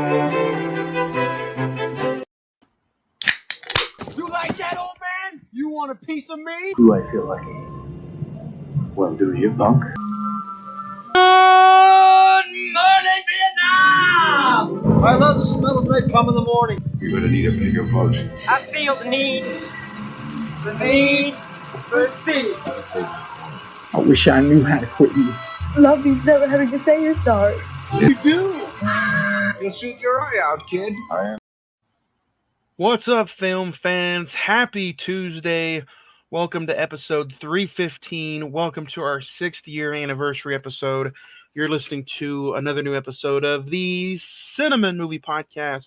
You like that, old man? You want a piece of me? Do I feel lucky? Well, do you, punk? Good morning, Vietnam! I love the smell of napalm in the morning. You're gonna need a bigger boat. I feel the need for speed. I wish I knew how to quit you. Love means never having to say you're sorry. You do? You'll shoot your eye out, kid. I am. What's up, film fans? Happy Tuesday. Welcome to episode 315. Welcome to our 6th year anniversary episode. You're listening to another new episode of the Cine-Men movie podcast.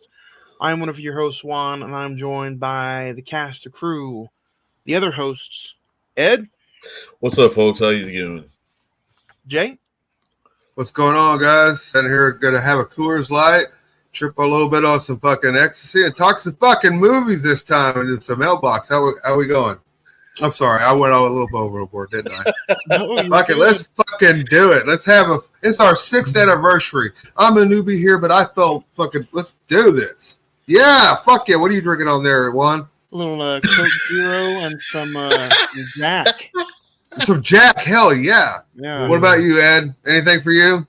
I'm one of your hosts, Juan, and I'm joined by the cast of crew, the other hosts, Ed. What's up, folks? How you doing? Jay. What's going on, guys? Sitting here, gonna have a Coors Light, trip a little bit on some fucking ecstasy, and talk some fucking movies this time and some mailbox. How we going? I'm sorry, I went all a little overboard, didn't I? Fuck it, let's fucking do it. Let's have it's our 6th anniversary. I'm a newbie here, but I felt fucking, let's do this. Yeah, fuck yeah. What are you drinking on there, Juan? A little Coke Zero and some Jack. Some Jack, hell yeah. Yeah. What about you, Ed? Anything for you?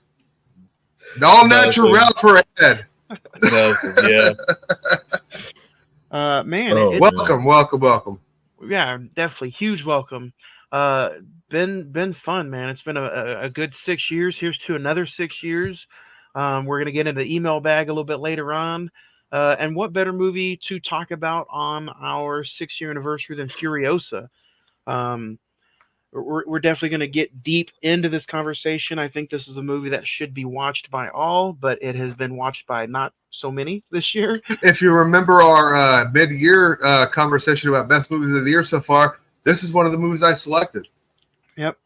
All natural for Ed. No, yeah. Man, Oh, Welcome. Yeah, definitely. Huge welcome. Been fun, man. It's been a good 6 years. Here's to another 6 years. We're going to get into the email bag a little bit later on. And what better movie to talk about on our 6-year anniversary than Furiosa? We're definitely going to get deep into this conversation. I think this is a movie that should be watched by all, but it has been watched by not so many this year. If you remember our mid-year conversation about best movies of the year so far, this is one of the movies I selected. Yep.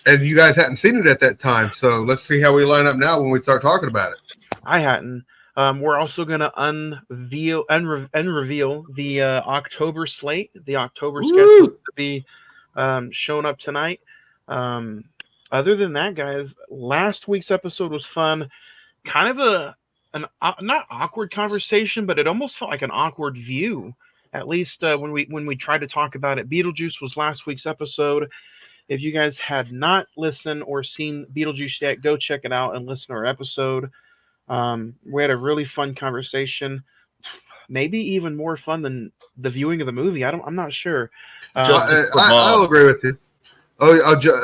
And you guys hadn't seen it at that time, so let's see how we line up now when we start talking about it. I hadn't. We're also going to unreveal the October slate. The October schedule to be showing up tonight. Other than that, guys, last week's episode was fun. Kind of an not awkward conversation, but it almost felt like an awkward view. At least when we tried to talk about it. Beetlejuice was last week's episode. If you guys had not listened or seen Beetlejuice yet, go check it out and listen to our episode. We had a really fun conversation, maybe even more fun than the viewing of the movie. I'm not sure. I'll agree with you.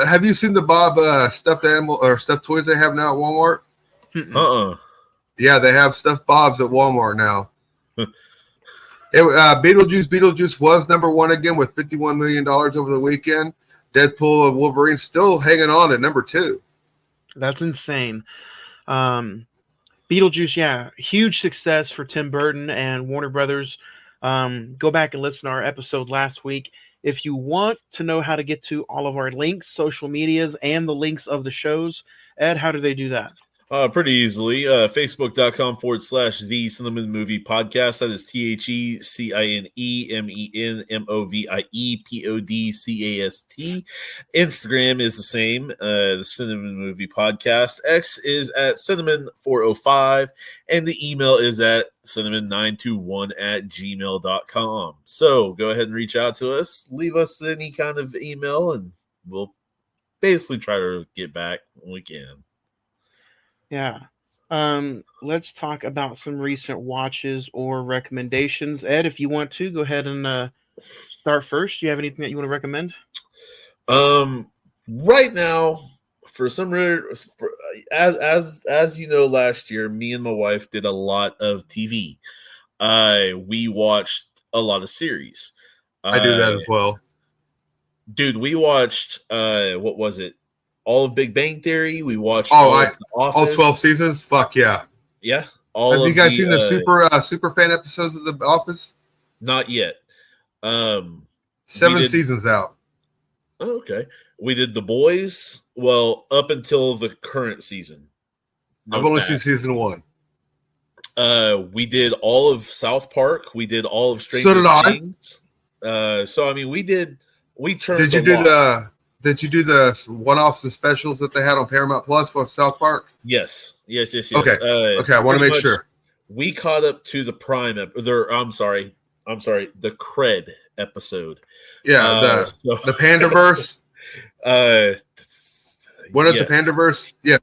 Have you seen the Bob stuffed animal or stuffed toys they have now at Walmart? Yeah, they have stuffed Bobs at Walmart now. Beetlejuice was number one again with $51 million over the weekend. Deadpool and Wolverine still hanging on at number 2. That's insane. Beetlejuice, yeah, huge success for Tim Burton and Warner Brothers. Go back and listen to our episode last week. If you want to know how to get to all of our links, social medias, and the links of the shows, Ed, how do they do that? Pretty easily. Facebook.com/The Cine-Men Movie Podcast. That is TheCineMoviePodcast. Instagram is the same. The Cine-Men Movie Podcast. X is at Cinemen405. And the email is at cinemen921@gmail.com. So go ahead and reach out to us. Leave us any kind of email, and we'll basically try to get back when we can. Yeah. Let's talk about some recent watches or recommendations. Ed, if you want to, go ahead and start first. Do you have anything that you want to recommend? Right now, for some reason, as you know, last year, me and my wife did a lot of TV. We watched a lot of series. I do that as well. Dude, we watched, what was it? All of Big Bang Theory. We watched all 12 seasons. Fuck yeah. Yeah. Have you guys seen the super fan episodes of The Office? Not yet. 7 seasons out. Oh, okay. We did The Boys. Well, up until the current season. I've only seen season 1. We did all of South Park. We did all of Stranger Things. So I mean, we turned. Did you do the one-offs and specials that they had on Paramount Plus for South Park? Yes. Okay. I want to make sure. we caught up to the Prime. I'm sorry, the Cred episode. Yeah, So, the Pandaverse. What is the yes, Pandaverse? Yeah,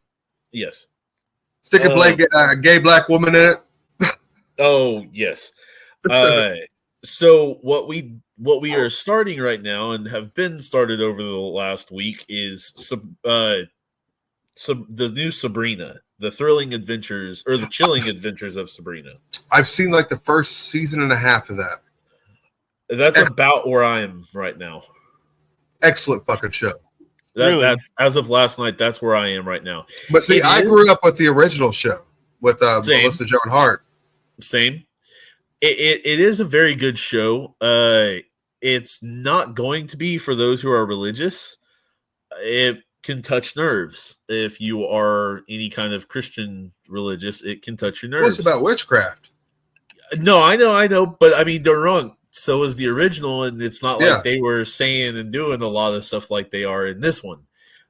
yes. stick a gay black woman in it. Oh yes. So what we are starting right now and have been started over the last week is the new Sabrina, the thrilling adventures or the chilling adventures of Sabrina. I've seen like the first season and a half of that. That's about where I am right now. Excellent fucking show. That as of last night, that's where I am right now. But see, I grew up with the original show with Melissa Joan Hart. Same. It is a very good show. It's not going to be for those who are religious. It can touch nerves. If you are any kind of Christian religious, it can touch your nerves. What's about witchcraft? No, I know, but I mean, they're wrong. So is the original, and it's not like they were saying and doing a lot of stuff like they are in this one.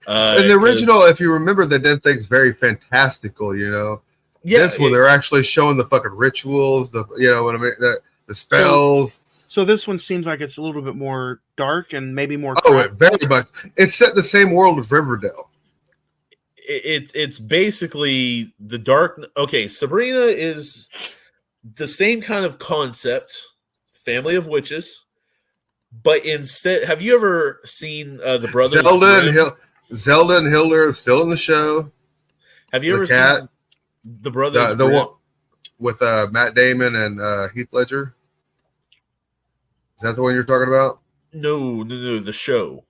In the original, if you remember, they did things very fantastical, you know. Yeah, this one they're actually showing the fucking rituals, you know what I mean, the spells. So this one seems like it's a little bit more dark and maybe more. Very much. It's set in the same world as Riverdale. It's basically the dark. Okay, Sabrina is the same kind of concept, family of witches, but instead, have you ever seen the brothers? Zelda and Hilda are still in the show. Have you ever seen the brothers? The one with Matt Damon and Heath Ledger. Is that the one you're talking about? No, the show.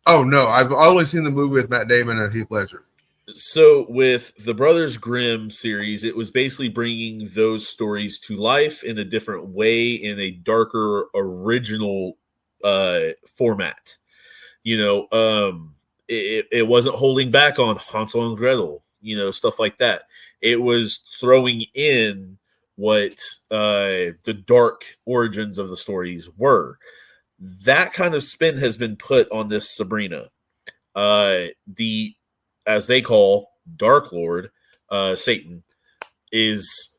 Oh no, I've only seen the movie with Matt Damon and Heath Ledger. So with the Brothers Grimm series, it was basically bringing those stories to life in a different way, in a darker original format. You know, it wasn't holding back on Hansel and Gretel, you know, stuff like that. It was throwing in what the dark origins of the stories were. That kind of spin has been put on this Sabrina. The, as they call, Dark Lord, Satan, is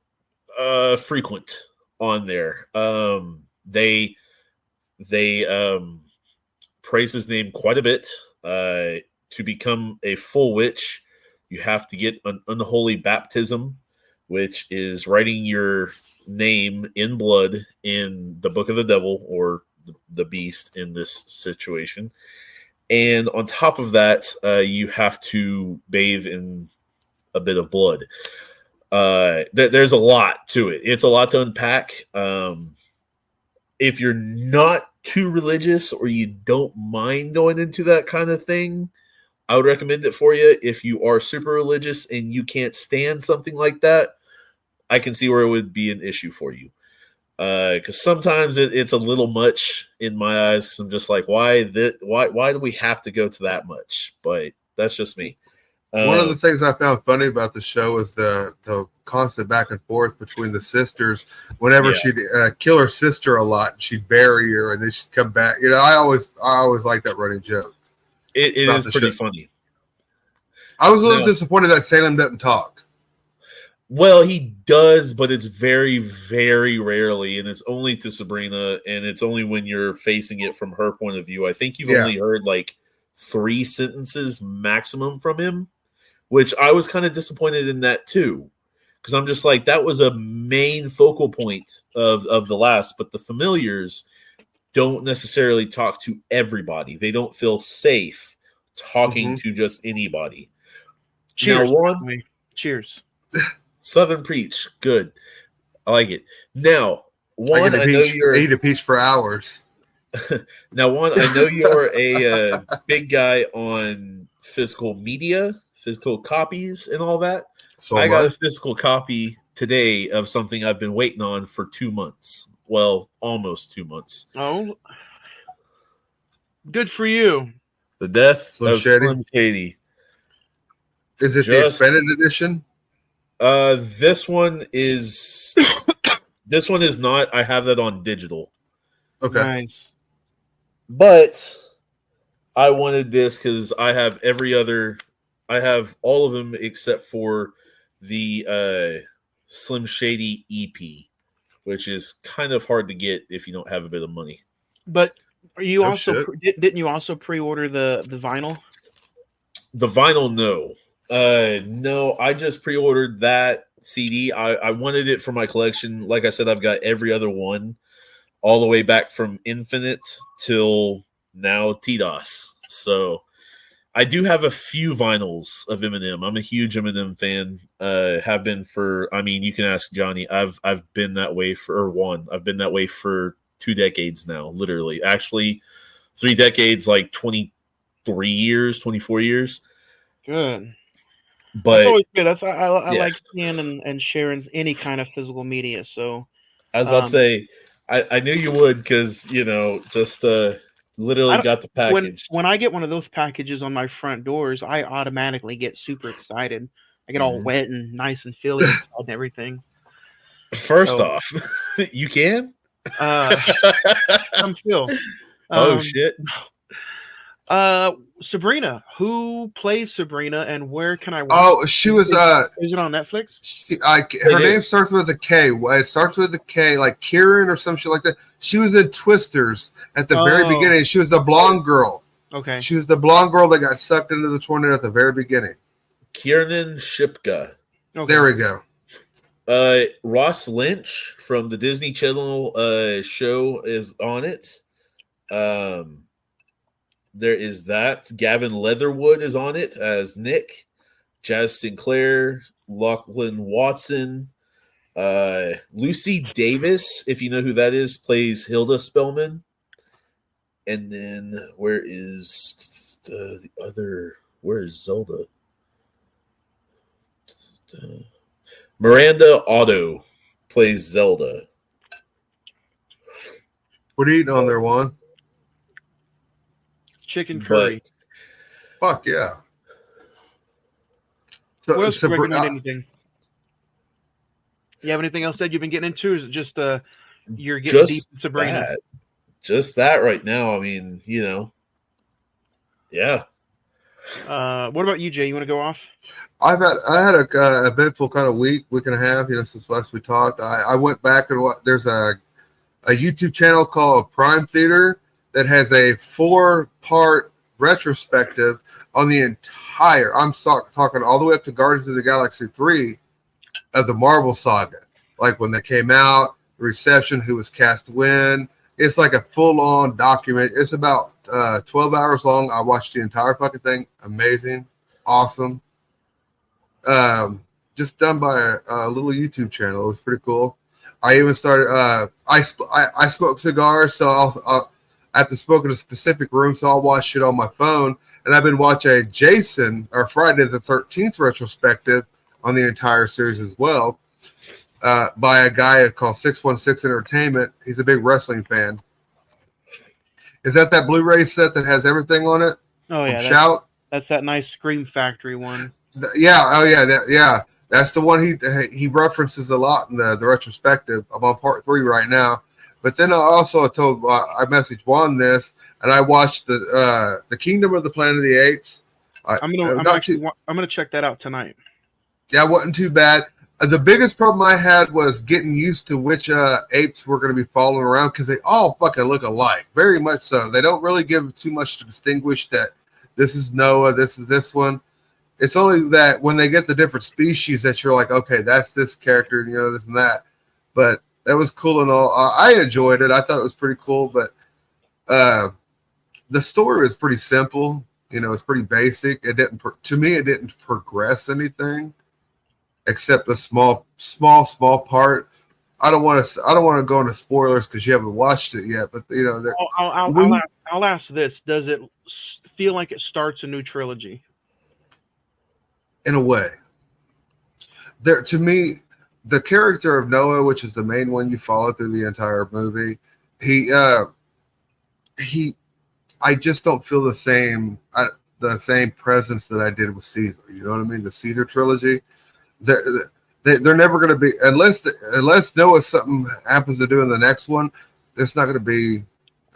frequent on there. They praise his name quite a bit. To become a full witch, you have to get an unholy baptism, which is writing your name in blood in the book of the devil or the beast in this situation. And on top of that, you have to bathe in a bit of blood. There's a lot to it. It's a lot to unpack. If you're not too religious or you don't mind going into that kind of thing, I would recommend it for you. If you are super religious and you can't stand something like that, I can see where it would be an issue for you. Because sometimes it's a little much in my eyes. Because I'm just like, why do we have to go to that much? But that's just me. One of the things I found funny about the show is the constant back and forth between the sisters. Whenever she'd kill her sister a lot, she'd bury her, and then she'd come back. You know, I always like that running joke. It is pretty funny. I was a little disappointed that Salem doesn't talk. Well, he does, but it's very, very rarely, and it's only to Sabrina, and it's only when you're facing it from her point of view. I think you've only heard like 3 sentences maximum from him, which I was kind of disappointed in that too, because I'm just like, that was a main focal point of the last, but the familiars don't necessarily talk to everybody. They don't feel safe talking to just anybody. Cheers. Now, cheers. Southern Preach, good. I like it. Now, one, I know you're eat a peach for hours. Now, one, I know you're a big guy on physical media, physical copies, and all that. So I got a physical copy today of something I've been waiting on for 2 months. Well, almost 2 months. Oh, good for you. The Death of Slim Shady. Is it the expanded edition? This one is not. I have that on digital. Okay. Nice. But I wanted this because I have all of them except for the Slim Shady EP, which is kind of hard to get if you don't have a bit of money. But you Oh, also shit. didn't you also pre-order the vinyl? The vinyl, no. No, I just pre-ordered that CD. I wanted it for my collection. Like I said, I've got every other one, all the way back from Infinite till now TDOS. So I do have a few vinyls of Eminem. I'm a huge Eminem fan. Have been for. I mean, you can ask Johnny. I've been that way I've been that way for 2 decades now. Literally, actually, 3 decades, like 23 years, 24 years. Good. That's But always good. I yeah, like seeing and sharing any kind of physical media. So I was about to say, I knew you would because just I literally don't, got the package. when I get one of those packages on my front doors, I automatically get super excited. I get all Mhm. wet and nice and feely inside and everything. First So off, you can. come feel. Oh Um, shit! Sabrina. Who plays Sabrina and where can I watch Oh, it? she was Is it on Netflix? her name starts with a K. It starts with a K, like Kieran or some shit like that. She was in Twisters at the very Oh, beginning. She was the blonde girl. okay. She was the blonde girl that got sucked into the tornado at the very beginning. Kiernan Shipka. Okay. There we go. Ross Lynch from the Disney Channel show is on it. There is that. Gavin Leatherwood is on it as Nick. Jazz Sinclair, Lachlan Watson, Lucy Davis, if you know who that is, plays Hilda Spellman. And then where is the other? Where is Zelda? Miranda Otto plays Zelda. What are you eating on there, Juan? Chicken curry. Fuck yeah. What So, else do you recommend? Anything? You have anything else that you've been getting into? Or is it just you're getting deep in Sabrina? Just that right now. I mean, yeah. What about you, Jay? You want to go off? I had a eventful kind of week and a half, since last we talked. I went back and there's a YouTube channel called Prime Theater that has a 4-part retrospective on the entire. I'm talking all the way up to Guardians of the Galaxy 3 of the Marvel saga, like when they came out, the reception, who was cast when. It's like a full-on document. It's about 12 hours long. I watched the entire fucking thing. Amazing, awesome. Just done by a little YouTube channel. It was pretty cool. I even started. I smoke cigars, so I'll I have to smoke in a specific room, so I'll watch shit on my phone. And I've been watching Jason or Friday the 13th retrospective on the entire series as well, by a guy called 616 Entertainment. He's a big wrestling fan. Is that Blu-ray set that has everything on it? Oh yeah, Shout. That's that nice Scream Factory one. Yeah. Oh yeah. That's the one he references a lot in the retrospective. I'm on part 3 right now. But then I messaged Juan this, and I watched the Kingdom of the Planet of the Apes. I'm gonna check that out tonight. Yeah, it wasn't too bad. The biggest problem I had was getting used to which apes were going to be following around, because they all fucking look alike, very much so. They don't really give too much to distinguish that this is Noah, this is this one. It's only that when they get the different species that you're like, okay, that's this character, this and that. But that was cool and all. I enjoyed it. I thought it was pretty cool, but the story was pretty simple. It's pretty basic. It didn't progress anything except a small part. I don't want to go into spoilers because you haven't watched it yet. But I'll ask this: does it feel like it starts a new trilogy? In a way, to me, the character of Noah, which is the main one you follow through the entire movie, I just don't feel the same presence that I did with Caesar. You know what I mean? The Caesar trilogy. They're never going to be, unless Noah something happens to do in the next one. It's not going to be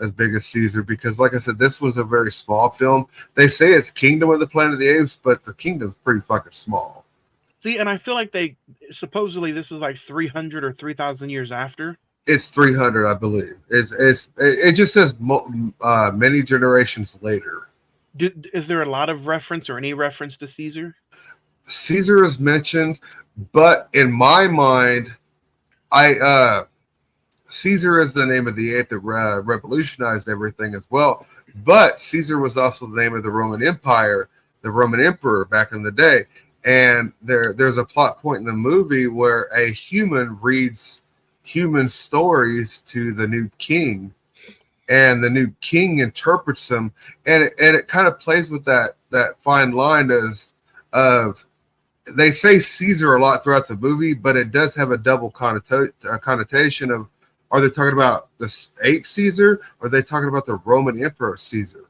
as big as Caesar, because, like I said, this was a very small film. They say it's Kingdom of the Planet of the Apes, but the kingdom's pretty fucking small. See, and I feel like they supposedly this is like 300 or 3,000 years after. It's 300, I believe. It just says many generations later. Is there a lot of reference or any reference to Caesar? Caesar is mentioned, but in my mind, Caesar is the name of the ape that revolutionized everything as well. But Caesar was also the name of the Roman Empire, the Roman emperor back in the day. And there's a plot point in the movie where a human reads human stories to the new king, and the new king interprets them, and it kind of plays with that fine line of they say Caesar a lot throughout the movie, but it does have a double connotation of, are they talking about the ape Caesar, or are they talking about the Roman Emperor Caesar?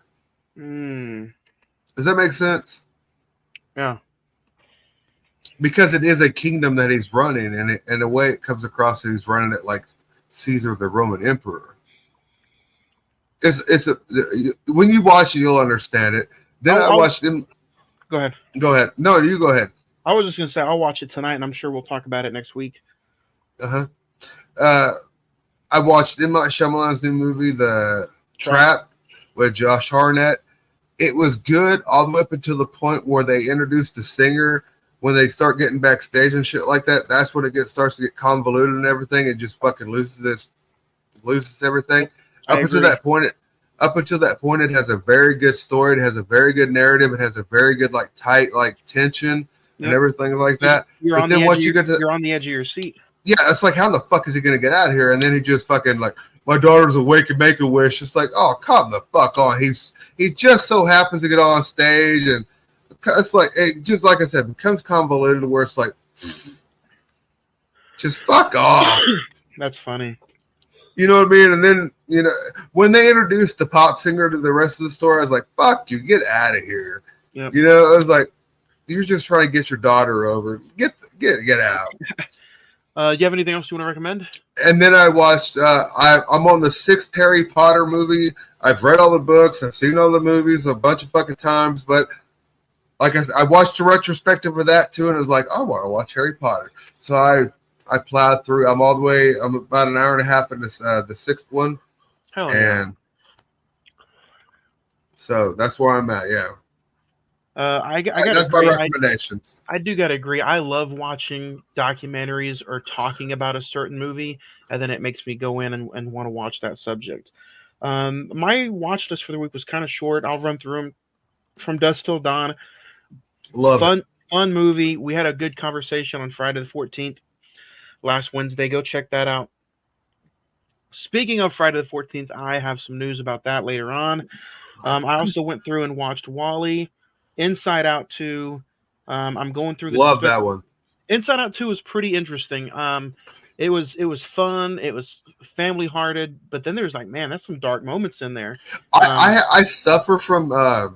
Does that make sense? Yeah. Because it is a kingdom that he's running, and in a way it comes across that he's running it like Caesar, the Roman Emperor. When you watch it, you'll understand it. Then I watched him. Go ahead. Go ahead. No, you go ahead. I was just gonna say I'll watch it tonight, and I'm sure we'll talk about it next week. I watched M. Night Shyamalan's new movie, The Trap, with Josh Hartnett. It was good all the way up until the point where they introduced the singer. When they start getting backstage and shit like that, that's when it starts to get convoluted and everything. It just fucking loses everything. Up until that point, it has a very good story. It has a very good narrative. It has a very good tight tension and everything like that. You're on the edge of your seat. Yeah, it's like, how the fuck is he gonna get out of here? And then he just fucking my daughter's awake and make a wish. It's like, oh, come the fuck on. He just so happens to get on stage, and it's like, just like I said, it becomes convoluted where it's like, just fuck off. That's funny. You know what I mean? And then, when they introduced the pop singer to the rest of the story, I was like, fuck you, get out of here. Yep. I was like, you're just trying to get your daughter over. Get out. Do you have anything else you want to recommend? And then I watched, I'm on the 6th Harry Potter movie. I've read all the books. I've seen all the movies a bunch of fucking times. But like I said, I watched a retrospective of that too. And I was like, I want to watch Harry Potter. So I plowed through. I'm about an hour and a half in this, the 6th one. Hell yeah. And so that's where I'm at. Yeah. I got that's my recommendations. I do gotta agree. I love watching documentaries or talking about a certain movie, and then it makes me go in and want to watch that subject. My watch list for the week was kind of short. I'll run through them. From Dusk Till Dawn. Fun movie. We had a good conversation on Friday the 14th last Wednesday. Go check that out. Speaking of Friday the 14th, I have some news about that later on. I also went through and watched WALL-E. Inside Out 2. I'm going through that one. Inside Out 2 was pretty interesting. It was fun. It was family hearted, but then there's that's some dark moments in there. I suffer from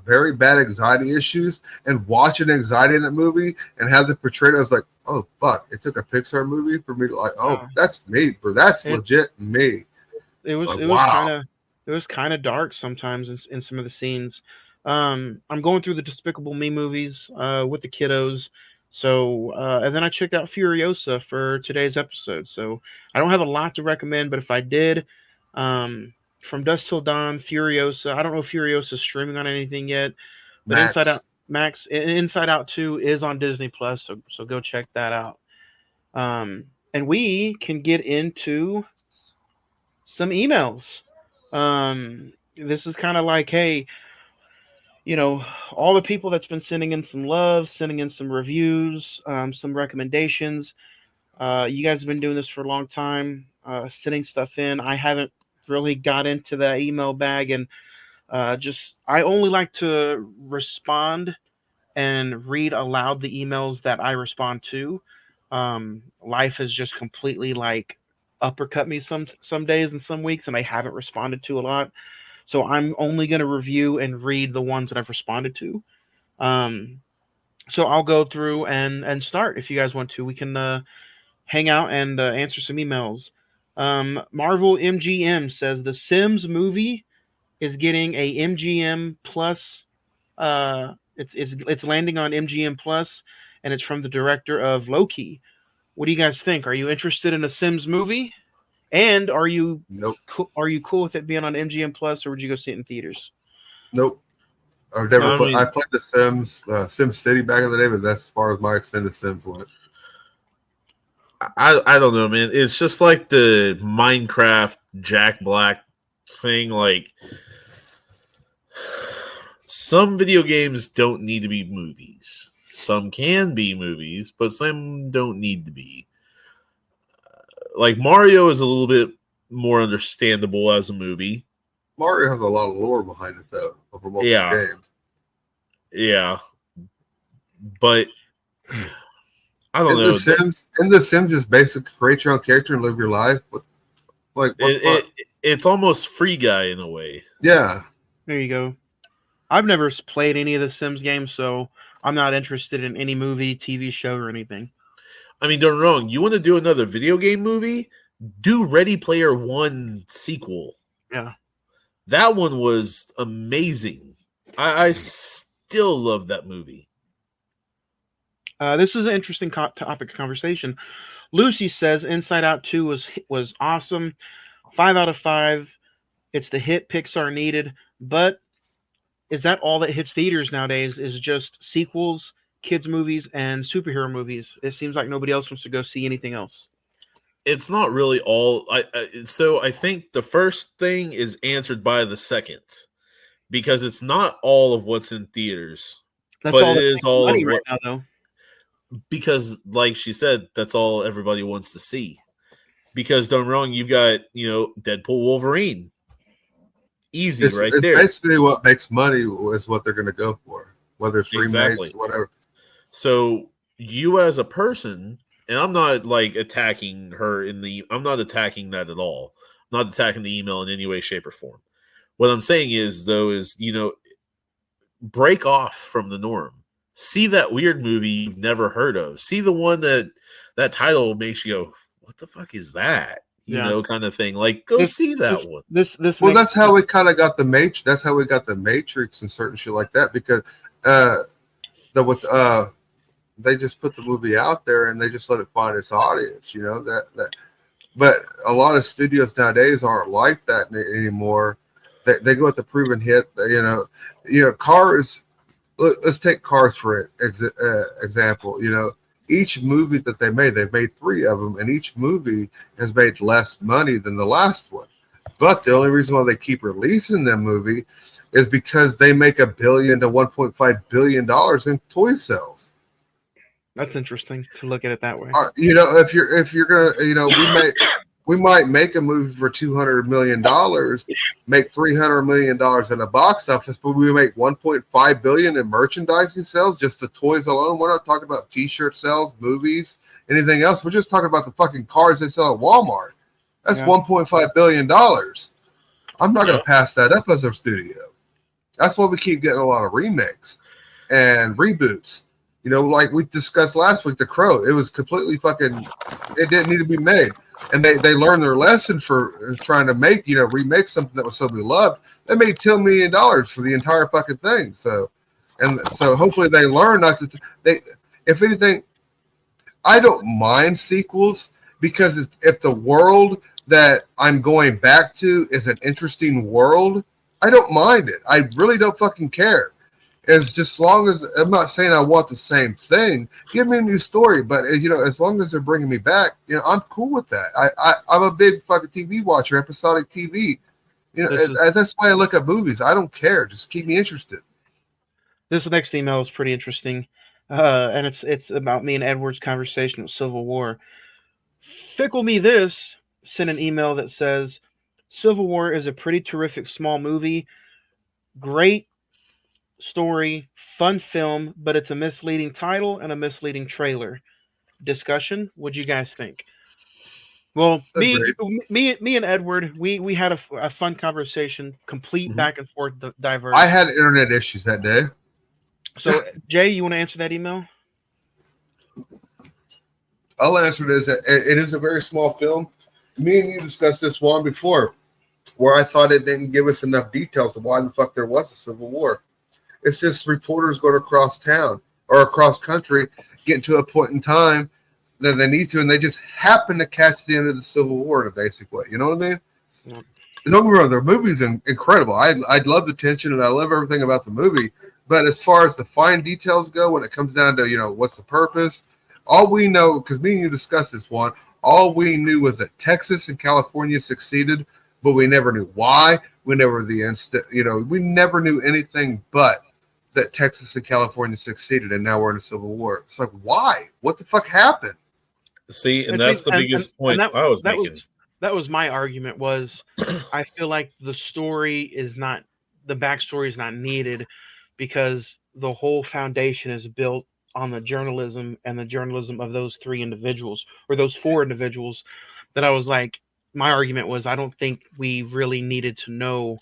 very bad anxiety issues, and watching anxiety in that movie and have the portrayal, I was like, oh fuck! It took a Pixar movie for me to that's me, bro. That's legit me. It was kind of dark sometimes in some of the scenes. I'm going through the Despicable Me movies with the kiddos. So, and then I checked out Furiosa for today's episode. So I don't have a lot to recommend, but if I did, from Dusk Till Dawn, Furiosa. I don't know if Furiosa is streaming on anything yet, but Inside Out 2 is on Disney Plus. So go check that out. And we can get into some emails. This is kind of like, hey, all the people that's been sending in some love, sending in some reviews, some recommendations. You guys have been doing this for a long time, sending stuff in. I haven't really got into that email bag, and I only like to respond and read aloud the emails that I respond to. Life has just completely uppercut me some days and some weeks, and I haven't responded to a lot. So I'm only going to review and read the ones that I've responded to. So I'll go through and start. If you guys want to, we can hang out and answer some emails. Marvel MGM says the Sims movie is getting a MGM Plus. It's landing on MGM Plus, and it's from the director of Loki. What do you guys think? Are you interested in a Sims movie? And are you Nope. are you cool with it being on MGM Plus, or would you go see it in theaters? Nope. I've never I played. I mean- played the Sims, Sim City back in the day, but that's as far as my extended Sims went. I don't know, man. It's just like the Minecraft Jack Black thing. Like, some video games don't need to be movies. Some can be movies, but some don't need to be. Like, Mario is a little bit more understandable as a movie. Mario has a lot of lore behind it, though, over multiple Yeah. games. Yeah. But I don't In know. the Sims, just basically create your own character and live your life. What the fuck? It's almost Free Guy in a way. Yeah. There you go. I've never played any of the Sims games, so I'm not interested in any movie, TV show, or anything. I mean, don't get me wrong. You want to do another video game movie? Do Ready Player One sequel. Yeah. That one was amazing. I still love that movie. This is an interesting topic of conversation. Lucy says Inside Out 2 was awesome. 5 out of 5. It's the hit Pixar needed. But is that all that hits theaters nowadays? Is just sequels, kids movies, and superhero movies? It seems like nobody else wants to go see anything else. It's not really all. So I think the first thing is answered by the second, because it's not all of what's in theaters. That's but all it that's is making all money of right what, now, though. because, like she said, that's all everybody wants to see. Because don't get me wrong, you've got Deadpool, Wolverine, easy It's right there. basically what makes money is what they're going to go for, whether it's remakes, Exactly. whatever. So you as a person, and I'm not like attacking her I'm not attacking that at all. I'm not attacking the email in any way, shape, or form. What I'm saying is, though, is break off from the norm. See that weird movie you've never heard of. See the one that title makes you go, "What the fuck is that?" Kind of thing. Like, go see that one. Well, that's how we kind of got the Matrix. That's how we got the Matrix and certain shit like that, because they just put the movie out there and they just let it find its audience. But a lot of studios nowadays aren't like that anymore. They go with the proven hit. Cars. Let's take Cars for example. Each movie that they've made 3 of them, and each movie has made less money than the last one. But the only reason why they keep releasing them movie is because they make $1 billion to $1.5 billion in toy sales. That's interesting to look at it that way. If you're gonna, we might make a movie for $200 million, make $300 million in the box office, but we make $1.5 billion in merchandising sales, just the toys alone. We're not talking about T-shirt sales, movies, anything else. We're just talking about the fucking cars they sell at Walmart. That's $1.5 billion. I'm not gonna pass that up as a studio. That's why we keep getting a lot of remakes and reboots. Like we discussed last week, The Crow. It was completely fucking. It didn't need to be made, and they learned their lesson for trying to remake something that was so beloved. They made $10 million for the entire fucking thing. So hopefully they learn not to. If anything, I don't mind sequels, because if the world that I'm going back to is an interesting world, I don't mind it. I really don't fucking care. As just long as I'm not saying I want the same thing, give me a new story. But as long as they're bringing me back, I'm cool with that. I'm a big fucking TV watcher, episodic TV. That's why I look at movies. I don't care. Just keep me interested. This next email is pretty interesting, and it's about me and Edward's conversation with Civil War. Fickle Me This sent an email that says, Civil War is a pretty terrific small movie. Great story, fun film, but it's a misleading title and a misleading trailer. Discussion, what'd you guys think? Well, me and Edward, we had a fun conversation, complete back and forth diverse. I had internet issues that day. So, Jay, you want to answer that email? I'll answer it as it is a very small film. Me and you discussed this one before, where I thought it didn't give us enough details of why the fuck there was a Civil War. It's just reporters going across town or across country, getting to a point in time that they need to, and they just happen to catch the end of the Civil War in a basic way. You know what I mean? Yep. Don't get me wrong, the movie's incredible. I love the tension and I love everything about the movie. But as far as the fine details go, when it comes down to, what's the purpose, all we know, because me and you discussed this one, all we knew was that Texas and California succeeded, but we never knew why. We never we never knew anything but that Texas and California succeeded, and now we're in a civil war. It's like, why? What the fuck happened? See, and that's the biggest point I was making. That was my argument. Was I feel like the backstory is not needed because the whole foundation is built on the journalism of those three individuals or those four individuals. That I was like, my argument was I don't think we really needed to know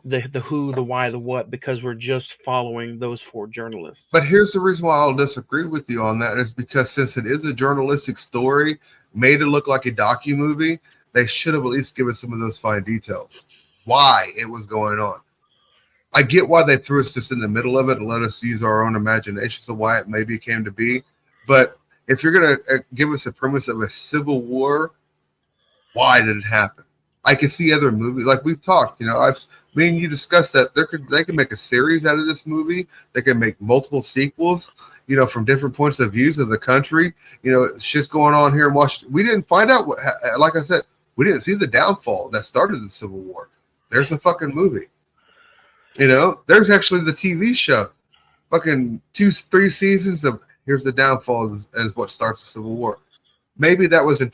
the who, the why, the what, because we're just following those four journalists. But here's the reason why I'll disagree with you on that is because since it is a journalistic story made it look like a docu-movie, they should have at least given some of those fine details. Why it was going on. I get why they threw us just in the middle of it and let us use our own imaginations of why it maybe came to be. But if you're going to give us a premise of a civil war, why did it happen? I can see other movies like we've talked. Me and you discussed that they can make a series out of this movie. They can make multiple sequels, from different points of views of the country. Shit's going on here in Washington. We didn't find out what, like I said, we didn't see the downfall that started the Civil War. There's a fucking movie. There's actually the TV show. Fucking 2-3 seasons of here's the downfall as what starts the Civil War. Maybe that was done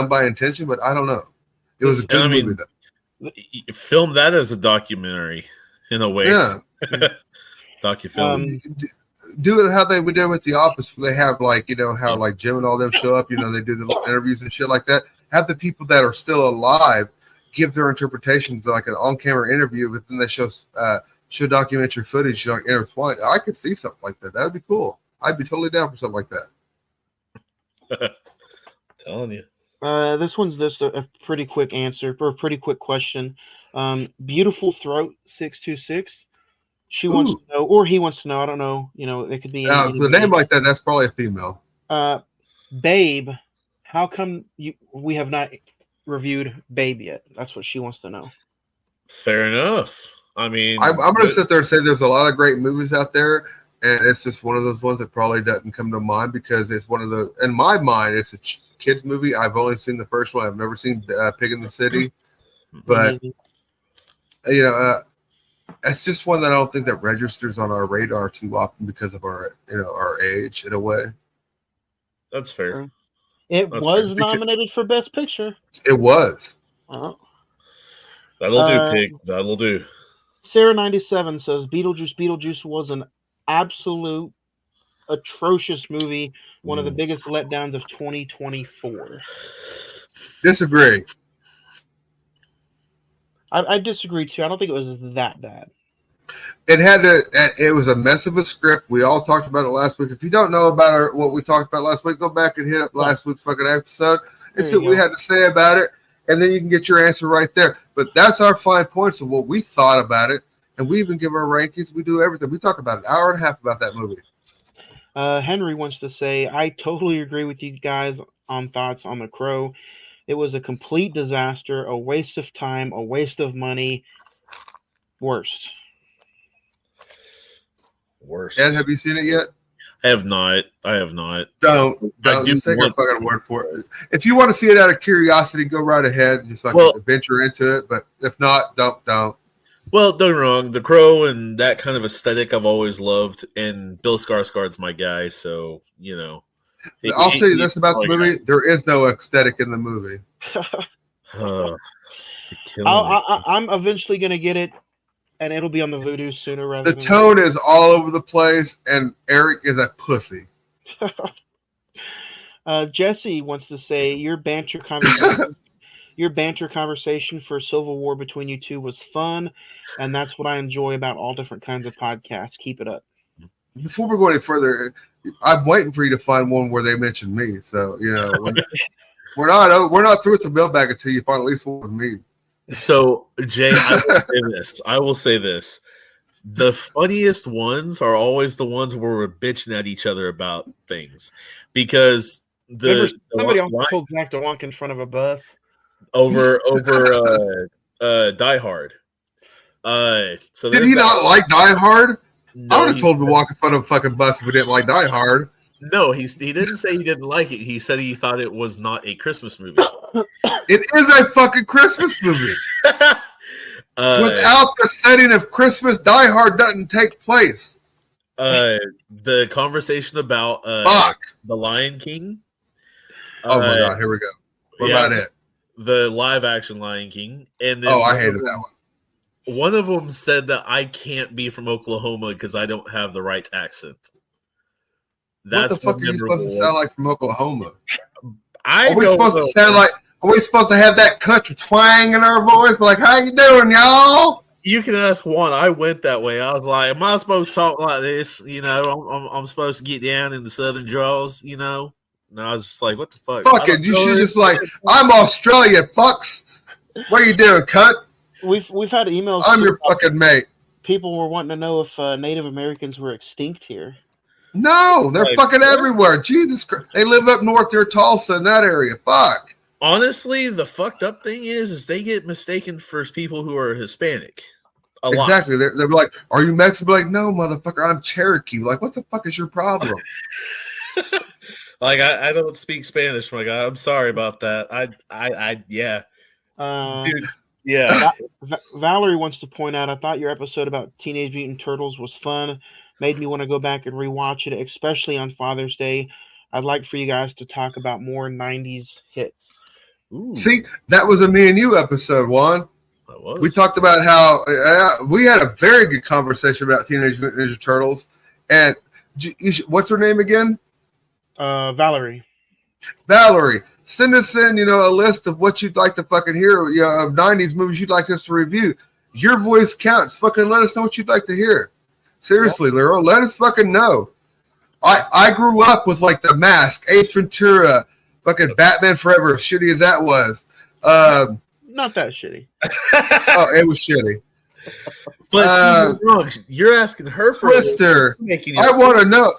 by intention, but I don't know. It was a good movie, though. Film that as a documentary, in a way. Yeah. Docu-film. Do it how they would do with The Office. Where they have how like Jim and all them show up. They do the little interviews and shit like that. Have the people that are still alive give their interpretations like an on-camera interview, but then they show documentary footage intertwined. I could see something like that. That would be cool. I'd be totally down for something like that. Telling you. This one's just a pretty quick answer for a pretty quick question. Beautiful Throat 626. She wants to know, or he wants to know. I don't know. It could be. So a name like that, that's probably a female. Babe, how come we have not reviewed Babe yet? That's what she wants to know. Fair enough. I mean, I'm going to sit there and say there's a lot of great movies out there. And it's just one of those ones that probably doesn't come to mind because it's one of the, in my mind, it's a kids movie. I've only seen the first one. I've never seen Pig in the City, but it's just one that I don't think that registers on our radar too often because of our, our age in a way. That's fair. It was nominated for Best Picture. It was. Oh. That'll do, Pig. That'll do. Sarah 97 says Beetlejuice was an absolute atrocious movie, one of the biggest letdowns of 2024. Disagree. I disagree too. I don't think it was that bad. It was a mess of a script. We all talked about it last week. If you don't know about what we talked about last week, go back and hit up last week's fucking episode and see what we had to say about it, and then you can get your answer right there. But that's our 5 points of what we thought about it. And we even give our rankings. We do everything. We talk about an hour and a half about that movie. Henry wants to say, I totally agree with you guys on thoughts on The Crow. It was a complete disaster, a waste of time, a waste of money. Worst. Ed, have you seen it yet? I have not. Don't. Just take our fucking word for it. If you want to see it out of curiosity, go right ahead and just venture into it. But if not, don't. Well, don't get me wrong. The Crow and that kind of aesthetic I've always loved, and Bill Skarsgård's my guy, so I'll tell you this about the movie: there is no aesthetic in the movie. I'm eventually gonna get it, and it'll be on the Vudu sooner rather. The tone is all over the place, and Eric is a pussy. Jesse wants to say your banter conversation. Your banter conversation for Civil War between you two was fun, and that's what I enjoy about all different kinds of podcasts. Keep it up. Before we go any further, I'm waiting for you to find one where they mention me. So we're not through with the mailbag until you find at least one with me. So Jay, I will say this: The funniest ones are always the ones where we're bitching at each other about things, because Remember, the somebody also line told Zach to walk in front of a bus. over Die Hard. So Did there's he that not one. like Die Hard? I No, would have he told him to walk in front of a fucking bus if we didn't like Die Hard. no, he didn't say he didn't like it. He said he thought it was not a Christmas movie. It is a fucking Christmas movie. Without the setting of Christmas, Die Hard doesn't take place. The conversation about Fuck. the Lion King. Oh my god, here we go. What about it? The live action Lion King, and then I hated that one. One of them said that I can't be from Oklahoma because I don't have the right accent. What the fuck are you supposed to sound like from Oklahoma? Are we supposed to sound like? Are we supposed to have that country twang in our voice? Like, how you doing, y'all? You can ask Juan. I went that way. I was like, "Am I supposed to talk like this?" You know, I'm supposed to get down in the southern draws. You know, and I was just like, "What the fuck?" Fuck it. You should just like, I'm Australia, fucks. What are you doing, cunt? We've had emails. I'm your fucking mate. People were wanting to know if Native Americans were extinct here. No, they're fucking everywhere. Jesus Christ. They live up north near Tulsa in that area. Fuck. Honestly, the fucked up thing is they get mistaken for people who are Hispanic. Exactly. They're like, are you Mexican? Like, no, motherfucker, I'm Cherokee. Like, what the fuck is your problem? Like, I don't speak Spanish, my guy. I'm sorry about that. Yeah. Dude, yeah. Valerie wants to point out, I thought your episode about Teenage Mutant Turtles was fun. Made me want to go back and rewatch it, especially on Father's Day. I'd like for you guys to talk about more 90s hits. Ooh. See, that was a me and you episode, Juan. We talked about how we had a very good conversation about Teenage Mutant Ninja Turtles. And what's her name again? Valerie. Valerie, send us in, a list of what you'd like to fucking hear, of 90s movies you'd like us to review. Your voice counts. Fucking let us know what you'd like to hear. Seriously, Lero, let us fucking know. I grew up with like The Mask, Ace Ventura, fucking Batman Forever, as shitty as that was. Not that shitty. Oh, it was shitty. But you're asking her for Twister. I want to know.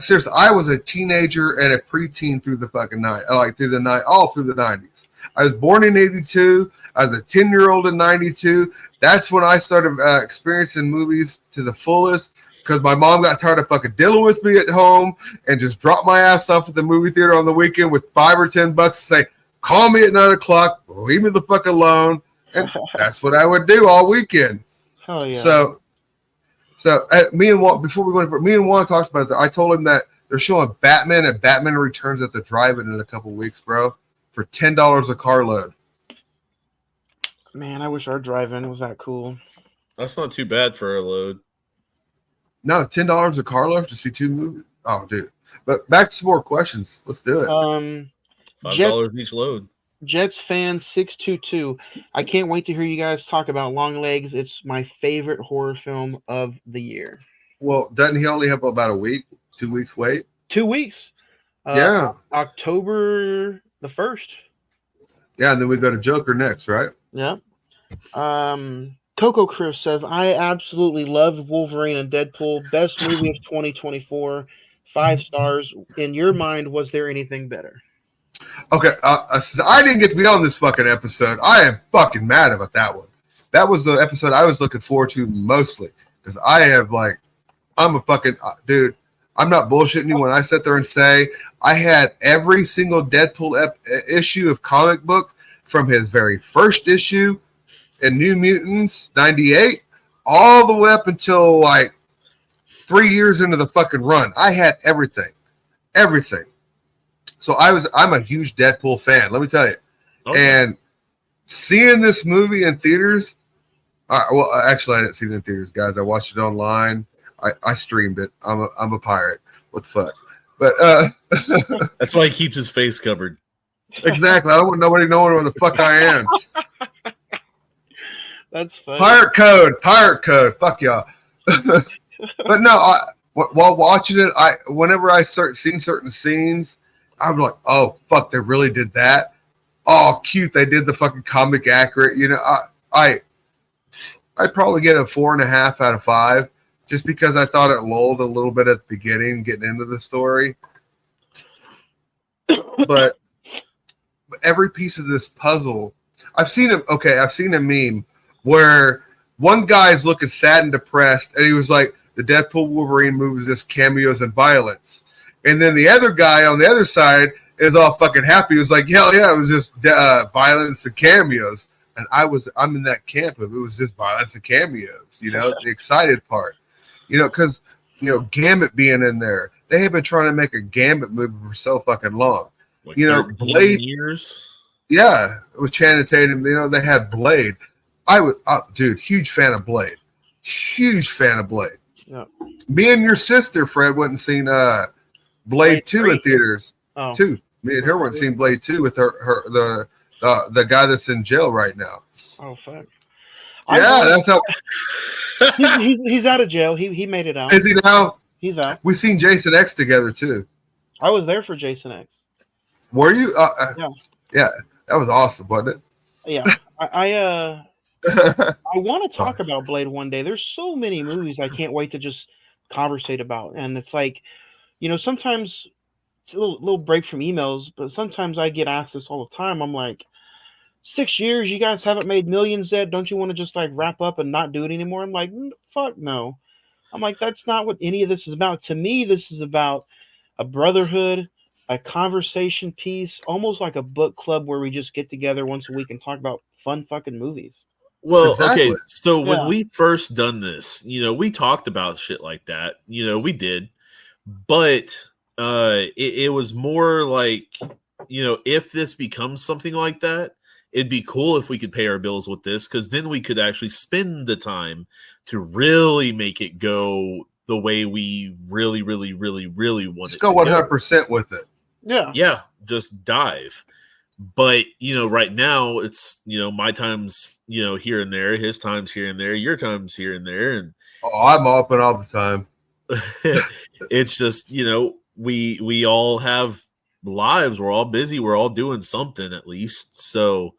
Seriously, I was a teenager and a preteen through the fucking night, all through the 90s. I was born in 82. I was a 10-year-old in 92. That's when I started experiencing movies to the fullest, because my mom got tired of fucking dealing with me at home and just dropped my ass off at the movie theater on the weekend with $5 or $10 to say, call me at 9 o'clock, leave me the fuck alone. And that's what I would do all weekend. Oh, yeah. So me and Juan, before we went for me and Juan talked about that, I told him that they're showing Batman and Batman Returns at the drive-in in a couple weeks, bro, for $10 a carload. Man, I wish our drive-in was that cool. That's not too bad for a load. No, $10 a carload to see two movies. Oh, dude. But back to some more questions. Let's do it. $5 each load. Jets fan 622. I can't wait to hear you guys talk about Long Legs. It's my favorite horror film of the year. Well, doesn't he only have about a week, 2 weeks wait? 2 weeks. Yeah. October the 1st. Yeah, and then we go to Joker next, right? Yeah. Coco Chris says, I absolutely loved Wolverine and Deadpool. Best movie of 2024. 5 stars. In your mind, was there anything better? Okay, I didn't get to be on this fucking episode. I am fucking mad about that one. That was the episode I was looking forward to mostly, because I'm a fucking dude. I'm not bullshitting you when I sit there and say I had every single Deadpool issue of comic book from his very first issue in New Mutants 98 all the way up until like 3 years into the fucking run. I had everything. So I'm a huge Deadpool fan, let me tell you. Okay. And seeing this movie in theaters, well, actually I didn't see it in theaters, guys. I watched it online. I streamed it. I'm a pirate. What the fuck? But that's why he keeps his face covered. Exactly. I don't want nobody knowing where the fuck I am. That's funny. Pirate code. Fuck y'all. But no, while watching it, whenever I start seeing certain scenes, I'm like, oh fuck, they really did that. Oh, cute, they did the fucking comic accurate. I'd probably get a 4.5 out of 5, just because I thought it lulled a little bit at the beginning, getting into the story. But every piece of this puzzle, I've seen a meme where one guy's looking sad and depressed, and he was like, the Deadpool Wolverine movies just cameos and violence. And then the other guy on the other side is all fucking happy. He was like, hell yeah, it was just violence and cameos. And I'm in that camp of it was just violence and cameos, the excited part. Because, Gambit being in there, they have been trying to make a Gambit movie for so fucking long. Like Blade years. Yeah, with Channing Tatum, they had Blade. Huge fan of Blade. Huge fan of Blade. Yeah. Me and your sister, Fred, went and seen Blade 2 in theaters. Oh. 2. Me and her went and seen Blade 2 with the guy that's in jail right now. Oh, fuck. Yeah, that's how. He's out of jail. He made it out. Is he now? He's out. We seen Jason X together too. I was there for Jason X. Were you? Yeah. Yeah, that was awesome, wasn't it? Yeah. I want to talk about Blade one day. There's so many movies I can't wait to just conversate about, and it's like, sometimes it's a little break from emails, but sometimes I get asked this all the time. I'm like, 6 years, you guys haven't made millions yet. Don't you want to just like wrap up and not do it anymore? I'm like, fuck no. I'm like, that's not what any of this is about. To me, this is about a brotherhood, a conversation piece, almost like a book club where we just get together once a week and talk about fun fucking movies. Well, Exactly. okay. So when we first done this, we talked about shit like that. We did, but it was more like, if this becomes something like that, it'd be cool if we could pay our bills with this, because then we could actually spend the time to really make it go the way we really, really, really, really want it. Just go 100% with it. Yeah. Yeah, just dive. But right now it's my time's here and there, his time's here and there, your time's here and there, and I'm open all the time. it's just we all have lives, we're all busy, we're all doing something at least, so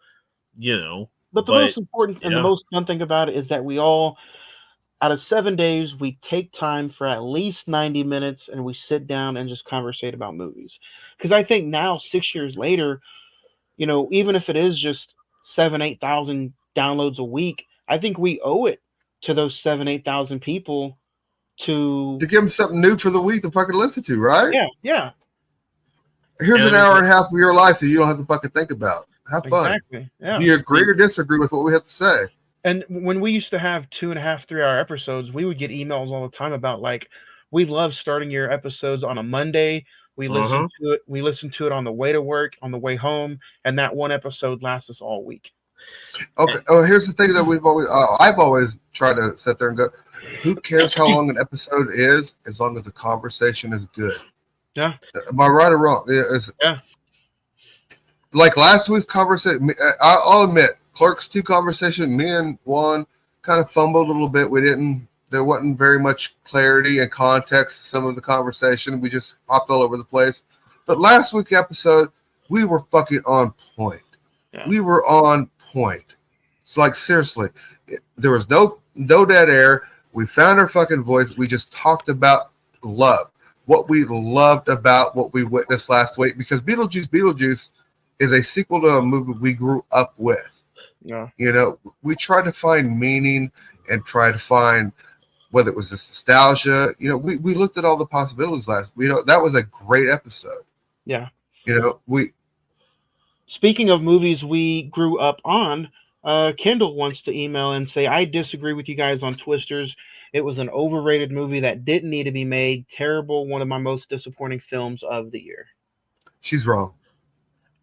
But the most important and the most fun thing about it is that we all, out of 7 days, we take time for at least 90 minutes and we sit down and just conversate about movies. Because I think now, 6 years later, even if it is just 8,000 downloads a week, I think we owe it to those 8,000 people to give them something new for the week to fucking listen to, right? Yeah. Here's an hour and a half of your life that you don't have to fucking think about. Have fun. Exactly. Yeah. Do you agree or disagree with what we have to say? And when we used to have 2.5, 3-hour episodes, we would get emails all the time about like, we love starting your episodes on a Monday. We listen to it. We listen to it on the way to work, on the way home, and that one episode lasts us all week. Okay. Oh, here's the thing that I've always tried to sit there and go, who cares how long an episode is, as long as the conversation is good. Yeah. Am I right or wrong? Yeah. Like last week's conversation, I'll admit, Clerks 2 conversation, me and Juan kind of fumbled a little bit. There wasn't very much clarity and context to some of the conversation. We just hopped all over the place. But last week's episode, we were fucking on point. Yeah. We were on point. It's like, seriously, there was no dead air. We found our fucking voice. We just talked about love. What we loved about what we witnessed last week. Because Beetlejuice is a sequel to a movie we grew up with. Yeah. We tried to find meaning and try to find whether it was the nostalgia. We looked at all the possibilities last. That was a great episode. Yeah. Speaking of movies we grew up on, Kendall wants to email and say, I disagree with you guys on Twisters. It was an overrated movie that didn't need to be made. Terrible. One of my most disappointing films of the year. She's wrong.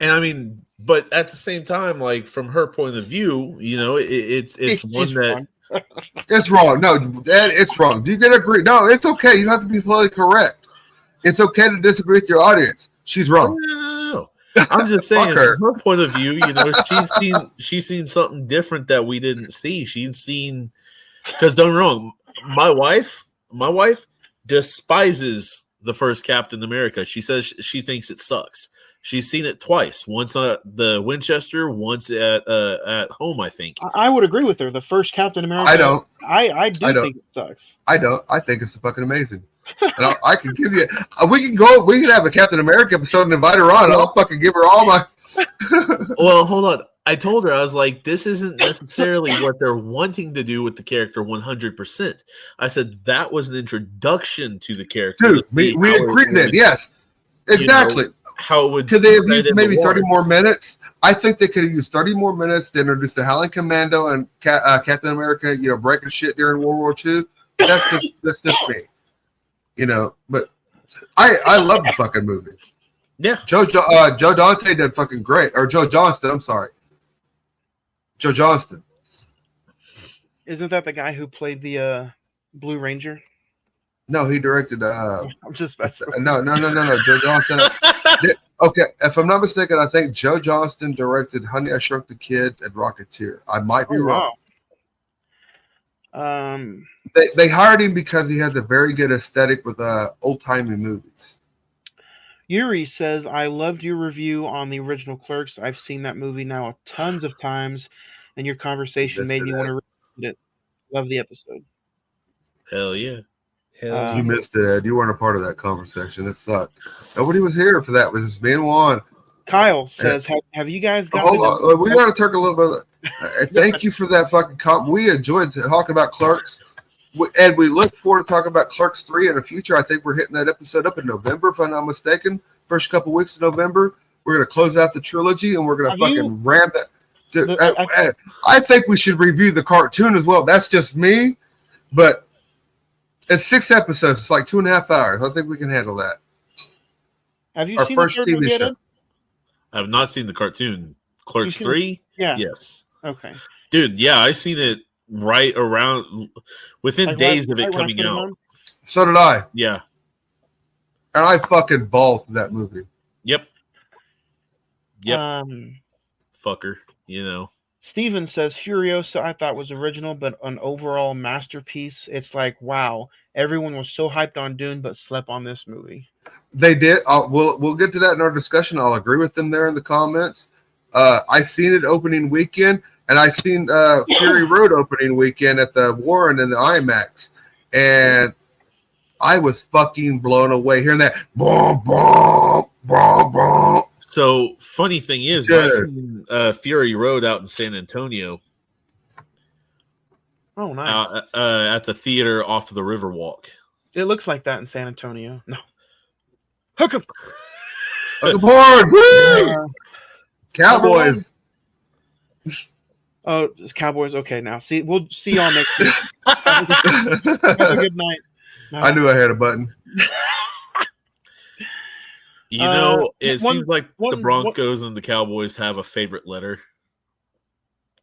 And I mean, but at the same time, like from her point of view, it's one that it's wrong. No, Dad, it's wrong. You can agree. No, it's okay. You don't have to be politically correct. It's okay to disagree with your audience. She's wrong. No. I'm just saying, from her point of view, she's seen something different that we didn't see. She's seen, because don't get me wrong, my wife despises the first Captain America. She says she thinks it sucks. She's seen it twice. Once at the Winchester, once at home, I think. I would agree with her. The first Captain America. I don't. I do think it sucks. I don't. I think it's fucking amazing. And I can give you. We can go. We can have a Captain America episode and invite her on. And I'll fucking give her all my. Well, hold on. I told her, I was like, this isn't necessarily what they're wanting to do with the character 100%. I said that was an introduction to the character. Dude, we agree then. Yes, exactly. How it would could they have used maybe 30 more minutes? I think they could have used 30 more minutes to introduce the Howling Commando and Captain America, breaking shit during World War II. That's just me. But I love the fucking movie. Yeah. Joe Dante did fucking great. Or Joe Johnston, I'm sorry. Joe Johnston. Isn't that the guy who played the Blue Ranger? No, he directed. I'm just messing. No. Joe Johnston. Okay, if I'm not mistaken, I think Joe Johnston directed Honey, I Shrunk the Kids and Rocketeer. I might be wrong. Wow. They hired him because he has a very good aesthetic with old-timey movies. Yuri says, I loved your review on the original Clerks. I've seen that movie now tons of times, and your conversation made me want to read it. Love the episode. Hell yeah. You missed it, Ed. You weren't a part of that conversation. It sucked. Nobody was here for that. It was just me and Juan. Kyle says, have you guys got... Hold on. We got to talk a little bit. Thank you for that fucking comment. We enjoyed talking about Clerks. And we look forward to talking about Clerks 3 in the future. I think we're hitting that episode up in November, if I'm not mistaken. First couple weeks of November. We're going to close out the trilogy, and we're going to ram that. Dude, I think we should review the cartoon as well. That's just me. But it's 6 episodes. It's like 2.5 hours. I think we can handle that. Have you Our seen first the cartoon TV yet, show? Ed? I have not seen the cartoon. Clerks 3? Yeah. Yes. Okay. Dude, yeah, I seen it right around within days of it coming out. So did I. Yeah. And I fucking bawled through that movie. Yep. Fucker, Steven says Furiosa I thought was original, but an overall masterpiece. It's like, wow, everyone was so hyped on Dune, but slept on this movie. They did. We'll get to that in our discussion. I'll agree with them there in the comments. I seen it opening weekend, and I seen Fury Road opening weekend at the Warren and the IMAX, and I was fucking blown away hearing that boom, boom, boom, boom. So funny thing is, I seen Fury Road out in San Antonio. Oh, nice. At the theater off of the Riverwalk. It looks like that in San Antonio. No. Hook 'em. Hook 'em hard. Cowboys. Oh, it's Cowboys. Okay, now we'll see y'all next week. Have a good night. I knew I had a button. It seems like the Broncos and the Cowboys have a favorite letter.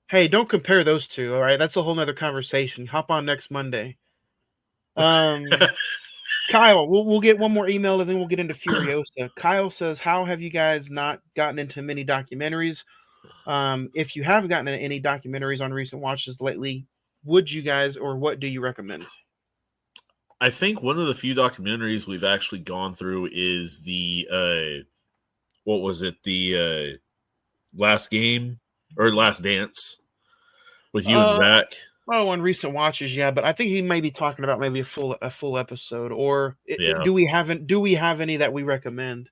Hey, don't compare those two, all right? That's a whole nother conversation. Hop on next Monday. Kyle, we'll get one more email and then we'll get into Furiosa. Kyle says, how have you guys not gotten into many documentaries? If you have gotten into any documentaries on recent watches lately, would you guys, or what do you recommend? I think one of the few documentaries we've actually gone through is the what was it? The Last Game or Last Dance with you and Zach. Oh, on recent watches, yeah, but I think he may be talking about maybe a full episode. Or do we have any that we recommend?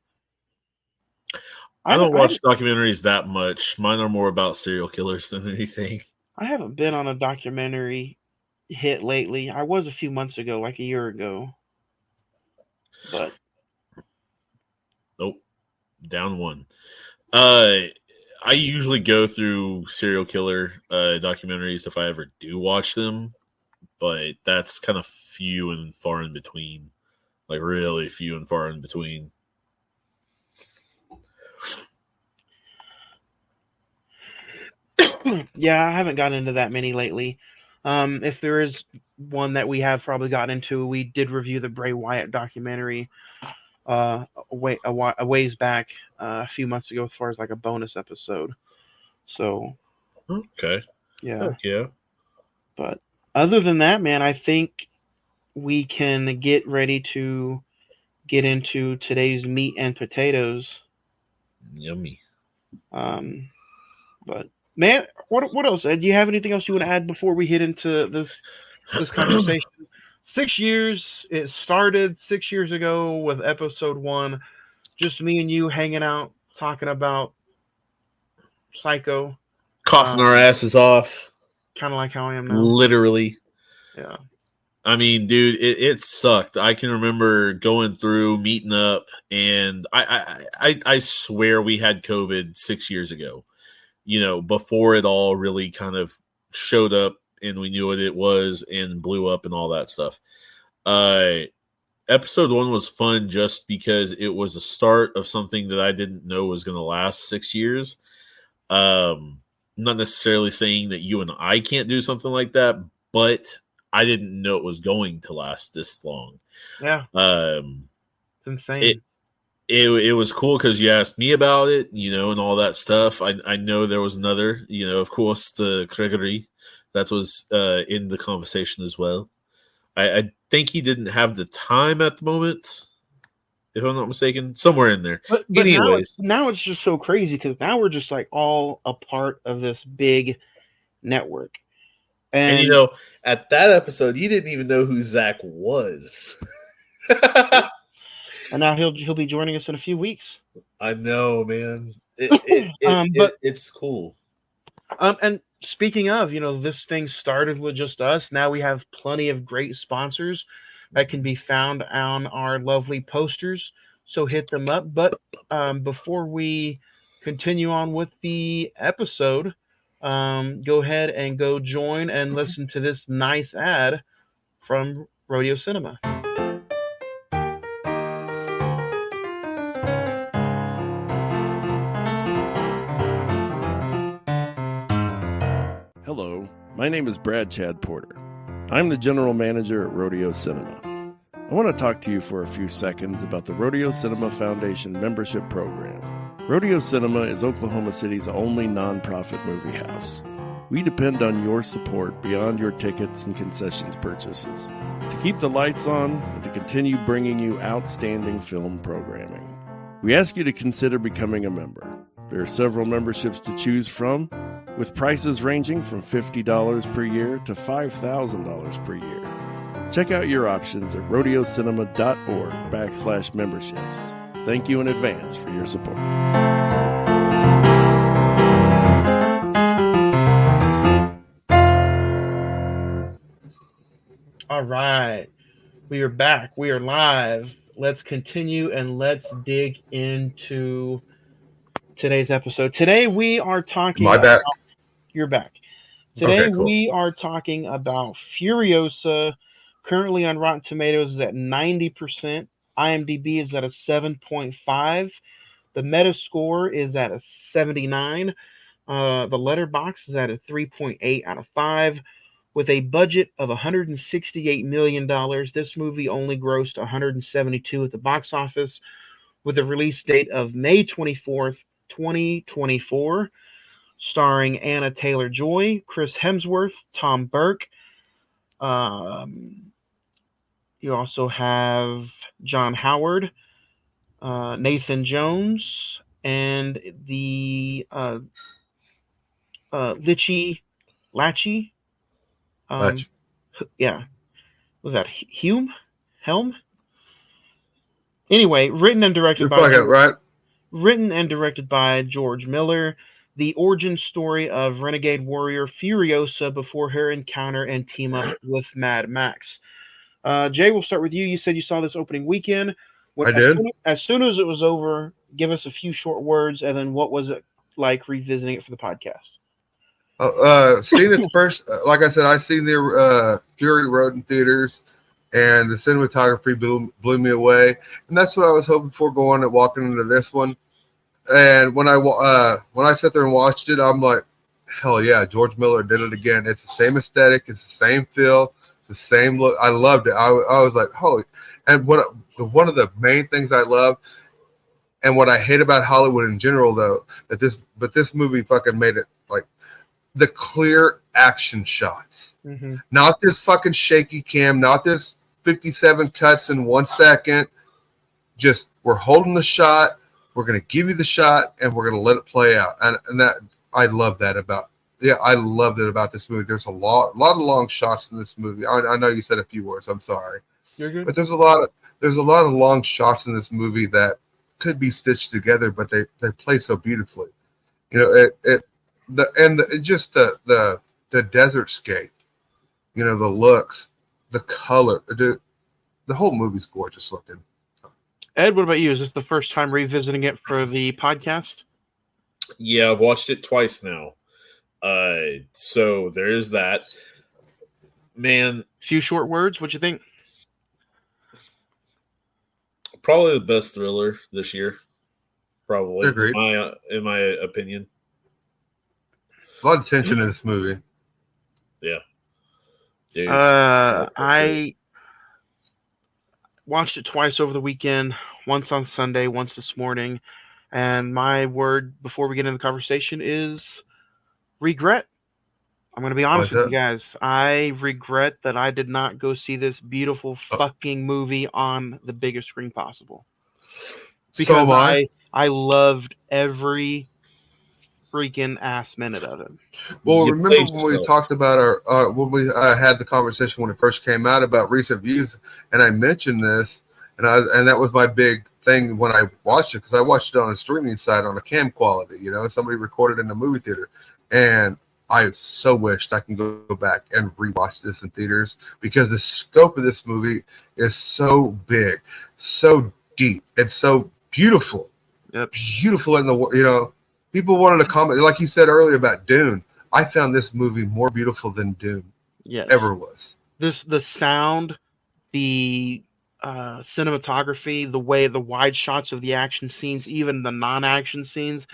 I don't watch documentaries that much. Mine are more about serial killers than anything. I haven't been on a documentary hit lately. I was a few months ago, like a year ago. But nope. Down one. I usually go through serial killer documentaries if I ever do watch them, but that's kind of few and far in between. Like really few and far in between. Yeah, I haven't gotten into that many lately. If there is one that we have probably gotten into, we did review the Bray Wyatt documentary a ways back, a few months ago, as far as like a bonus episode. So, okay, yeah, heck yeah. But other than that, man, I think we can get ready to get into today's meat and potatoes. Yummy. But man, what else? Ed, do you have anything else you want to add before we hit into this conversation? 6 years. It started 6 years ago with episode 1. Just me and you hanging out, talking about Psycho. Coughing our asses off. Kind of like how I am now. Literally. Yeah. I mean, dude, it sucked. I can remember going through, meeting up, and I swear we had COVID 6 years ago. You know, before it all really kind of showed up and we knew what it was and blew up and all that stuff. Episode 1 was fun just because it was a start of something that I didn't know was going to last 6 years. Not necessarily saying that you and I can't do something like that, but I didn't know it was going to last this long. Yeah. It's insane. It was cool because you asked me about it, you know, and all that stuff. I know there was another, you know, of course, the Gregory that was in the conversation as well. I think he didn't have the time at the moment, if I'm not mistaken, somewhere in there. But anyways, now it's just so crazy because now we're just like all a part of this big network. And you know, at that episode, you didn't even know who Zach was. And now he'll be joining us in a few weeks. I know, man. It's cool. And speaking of, you know, this thing started with just us. Now we have plenty of great sponsors that can be found on our lovely posters. So hit them up. But before we continue on with the episode, go ahead and go join and listen to this nice ad from Rodeo Cinema. Hello, my name is Brad Chad Porter. I'm the general manager at Rodeo Cinema. I want to talk to you for a few seconds about the Rodeo Cinema Foundation membership program. Rodeo Cinema is Oklahoma City's only nonprofit movie house. We depend on your support beyond your tickets and concessions purchases to keep the lights on and to continue bringing you outstanding film programming. We ask you to consider becoming a member. There are several memberships to choose from, with prices ranging from $50 per year to $5,000 per year. Check out your options at rodeocinema.org/memberships. Thank you in advance for your support. All right. We are back. We are live. Let's continue and let's dig into today's episode. Today we are talking back. You're back. Today Okay, cool. we are talking about Furiosa. Currently on Rotten Tomatoes is at 90%. IMDb is at a 7.5. The Metascore is at a 79. The Letterboxd is at a 3.8 out of 5. With a budget of $168 million, this movie only grossed $172 at the box office, with a release date of May 24th, 2024. Starring Anna Taylor-Joy, Chris Hemsworth, Tom Burke. You also have John Howard, Nathan Jones, and the Latchy. Yeah. Was that Helm? Anyway, written and directed by George Miller. The origin story of renegade warrior Furiosa before her encounter and team up with Mad Max. Jay, we'll start with you. You said you saw this opening weekend. I did. As soon as it was over, give us a few short words, and then what was it like revisiting it for the podcast? Seen it first. Like I said, I seen the Fury Road in theaters, and the cinematography blew me away. And that's what I was hoping for going and walking into this one. And when I sat there and watched it, I'm like, hell yeah, George Miller did it again. It's the same aesthetic, it's the same feel, it's the same look. I loved it. I was like, holy. And one of the main things I love, and what I hate about Hollywood in general, though, but this movie fucking made it like the clear action shots, not this fucking shaky cam, not this 57 cuts in 1 second. just we're holding the shot. We're going to give you the shot, and we're going to let it play out. And that I love that about. Yeah, I loved it about this movie. There's a lot of long shots in this movie. I know you said a few words. I'm sorry, You're good. but there's a lot of long shots in this movie that could be stitched together, but they play so beautifully. You know, just the desert scape. You know, the looks, the color, the whole movie's gorgeous looking. Ed, what about you? Is this the first time revisiting it for the podcast? Yeah, I've watched it twice now. So there is that. Man, Few short words. What you think? probably the best thriller this year. Probably, Agreed. in my opinion. A lot of tension in this movie. Yeah. Dude, I watched it twice over the weekend. Once on Sunday, once this morning. And my word before we get into the conversation is regret. I'm going to be honest with you guys. I regret that I did not go see this beautiful fucking movie on the biggest screen possible. Because I loved every freaking ass minute of it. Well, remember when we talked about when we had the conversation when it first came out about recent views, and I mentioned this, and that was my big thing when I watched it, because I watched it on a streaming site on a cam quality. You know, somebody recorded in the movie theater, and I so wished I can go back and rewatch this in theaters, because the scope of this movie is so big, so deep, and so beautiful. Yep. Beautiful in the, you know, people wanted to comment, like you said earlier about Dune. I found this movie more beautiful than Dune ever was. The sound, the cinematography, the way the wide shots of the action scenes, even the non-action scenes.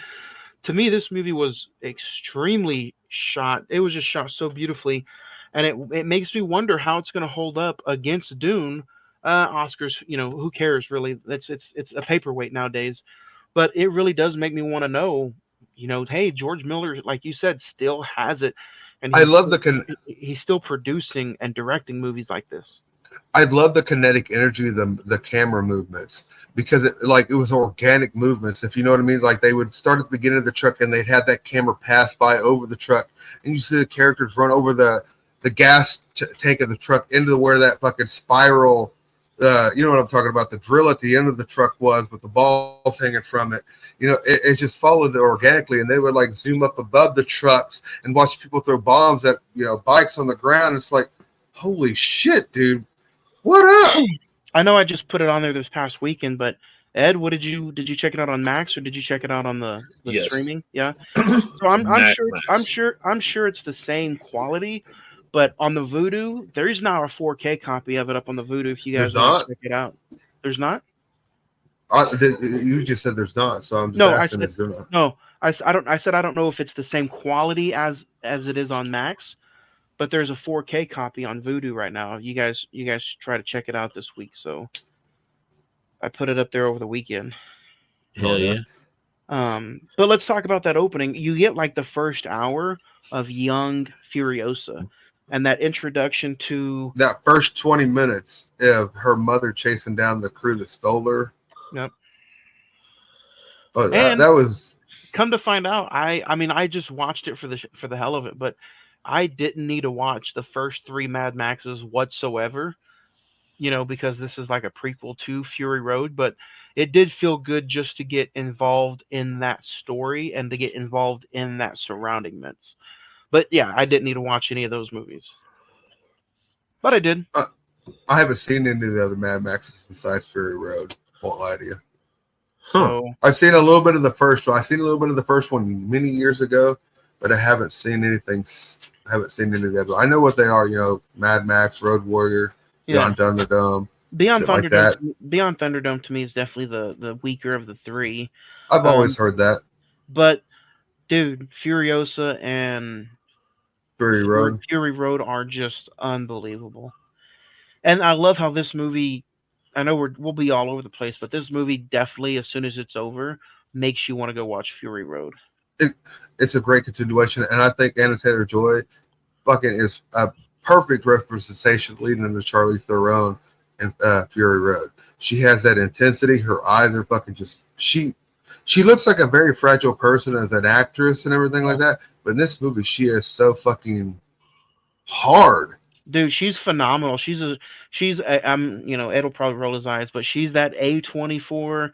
To me, this movie was extremely shot. It was just shot so beautifully, and it makes me wonder how it's going to hold up against Dune. Oscars, you know, who cares really? It's a paperweight nowadays, but it really does make me want to know. You know, hey, George Miller, like you said, still has it, and I love he's still producing and directing movies like this. I love the kinetic energy, the camera movements, because it was organic movements, if you know what I mean. Like, they would start at the beginning of the truck, and they'd have that camera pass by over the truck, and you see the characters run over the gas tank of the truck into where that fucking spiral, you know what I'm talking about, the drill at the end of the truck was, with the balls hanging from it. You know, it just followed it organically, and they would like zoom up above the trucks and watch people throw bombs at, you know, bikes on the ground. It's like, holy shit, dude. What up? I know I just put it on there this past weekend, but Ed, what did you check it out on Max, or did you check it out on the streaming? Yeah. So I'm sure it's the same quality, but on the Vudu, there is now a 4K copy of it up on the Vudu if you guys want to check it out. There's not? You just said there's not, so I'm just asking. I said I don't know if it's the same quality as it is on Max. But there's a 4K copy on Vudu right now. You guys try to check it out this week. So I put it up there over the weekend. Hell yeah. But let's talk about that opening. You get like the first hour of young Furiosa, and that introduction to that first 20 minutes of her mother chasing down the crew that stole her. Yep. Oh, that was. Come to find out, I mean, I just watched it for the hell of it, but I didn't need to watch the first 3 Mad Maxes whatsoever, you know, because this is like a prequel to Fury Road, but it did feel good just to get involved in that story and to get involved in that surrounding mess. But yeah, I didn't need to watch any of those movies. But I did. I haven't seen any of the other Mad Maxes besides Fury Road. Won't lie to you. So I've seen a little bit of the first one. I've seen a little bit of the first one many years ago, but I haven't seen anything. I haven't seen any of the other. I know what they are, you know, Mad Max, Road Warrior, Beyond Thunderdome. Beyond Thunderdome, Beyond Thunderdome to me is definitely the weaker of the 3. I've always heard that. But dude, Furiosa and Fury Road are just unbelievable. And I love how this movie, I know we'll be all over the place, but this movie definitely, as soon as it's over, makes you want to go watch Fury Road. It's a great continuation, and I think Anna Taylor-Joy fucking is a perfect representation leading into Charlize Theron and Fury Road. She has that intensity. Her eyes are fucking just she looks like a very fragile person as an actress and everything like that. But in this movie, she is so fucking hard. Dude, she's phenomenal. Ed will probably roll his eyes, but she's that A24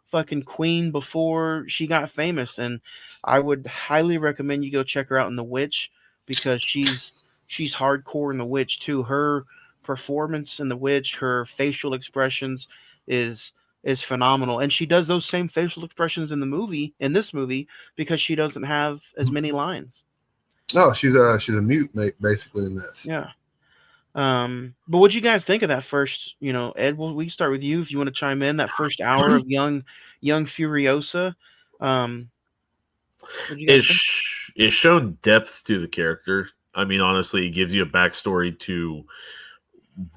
fucking queen before she got famous, and I would highly recommend you go check her out in The Witch because she's hardcore in The Witch too. Her performance in The Witch, her facial expressions is phenomenal, and she does those same facial expressions in this movie because she doesn't have as many lines. No, she's a mute basically in this. Yeah. But what do you guys think of that first? Ed, we can start with you if you want to chime in. That first hour of young Furiosa. What do you guys think? It's shown depth to the character. I mean, honestly, it gives you a backstory to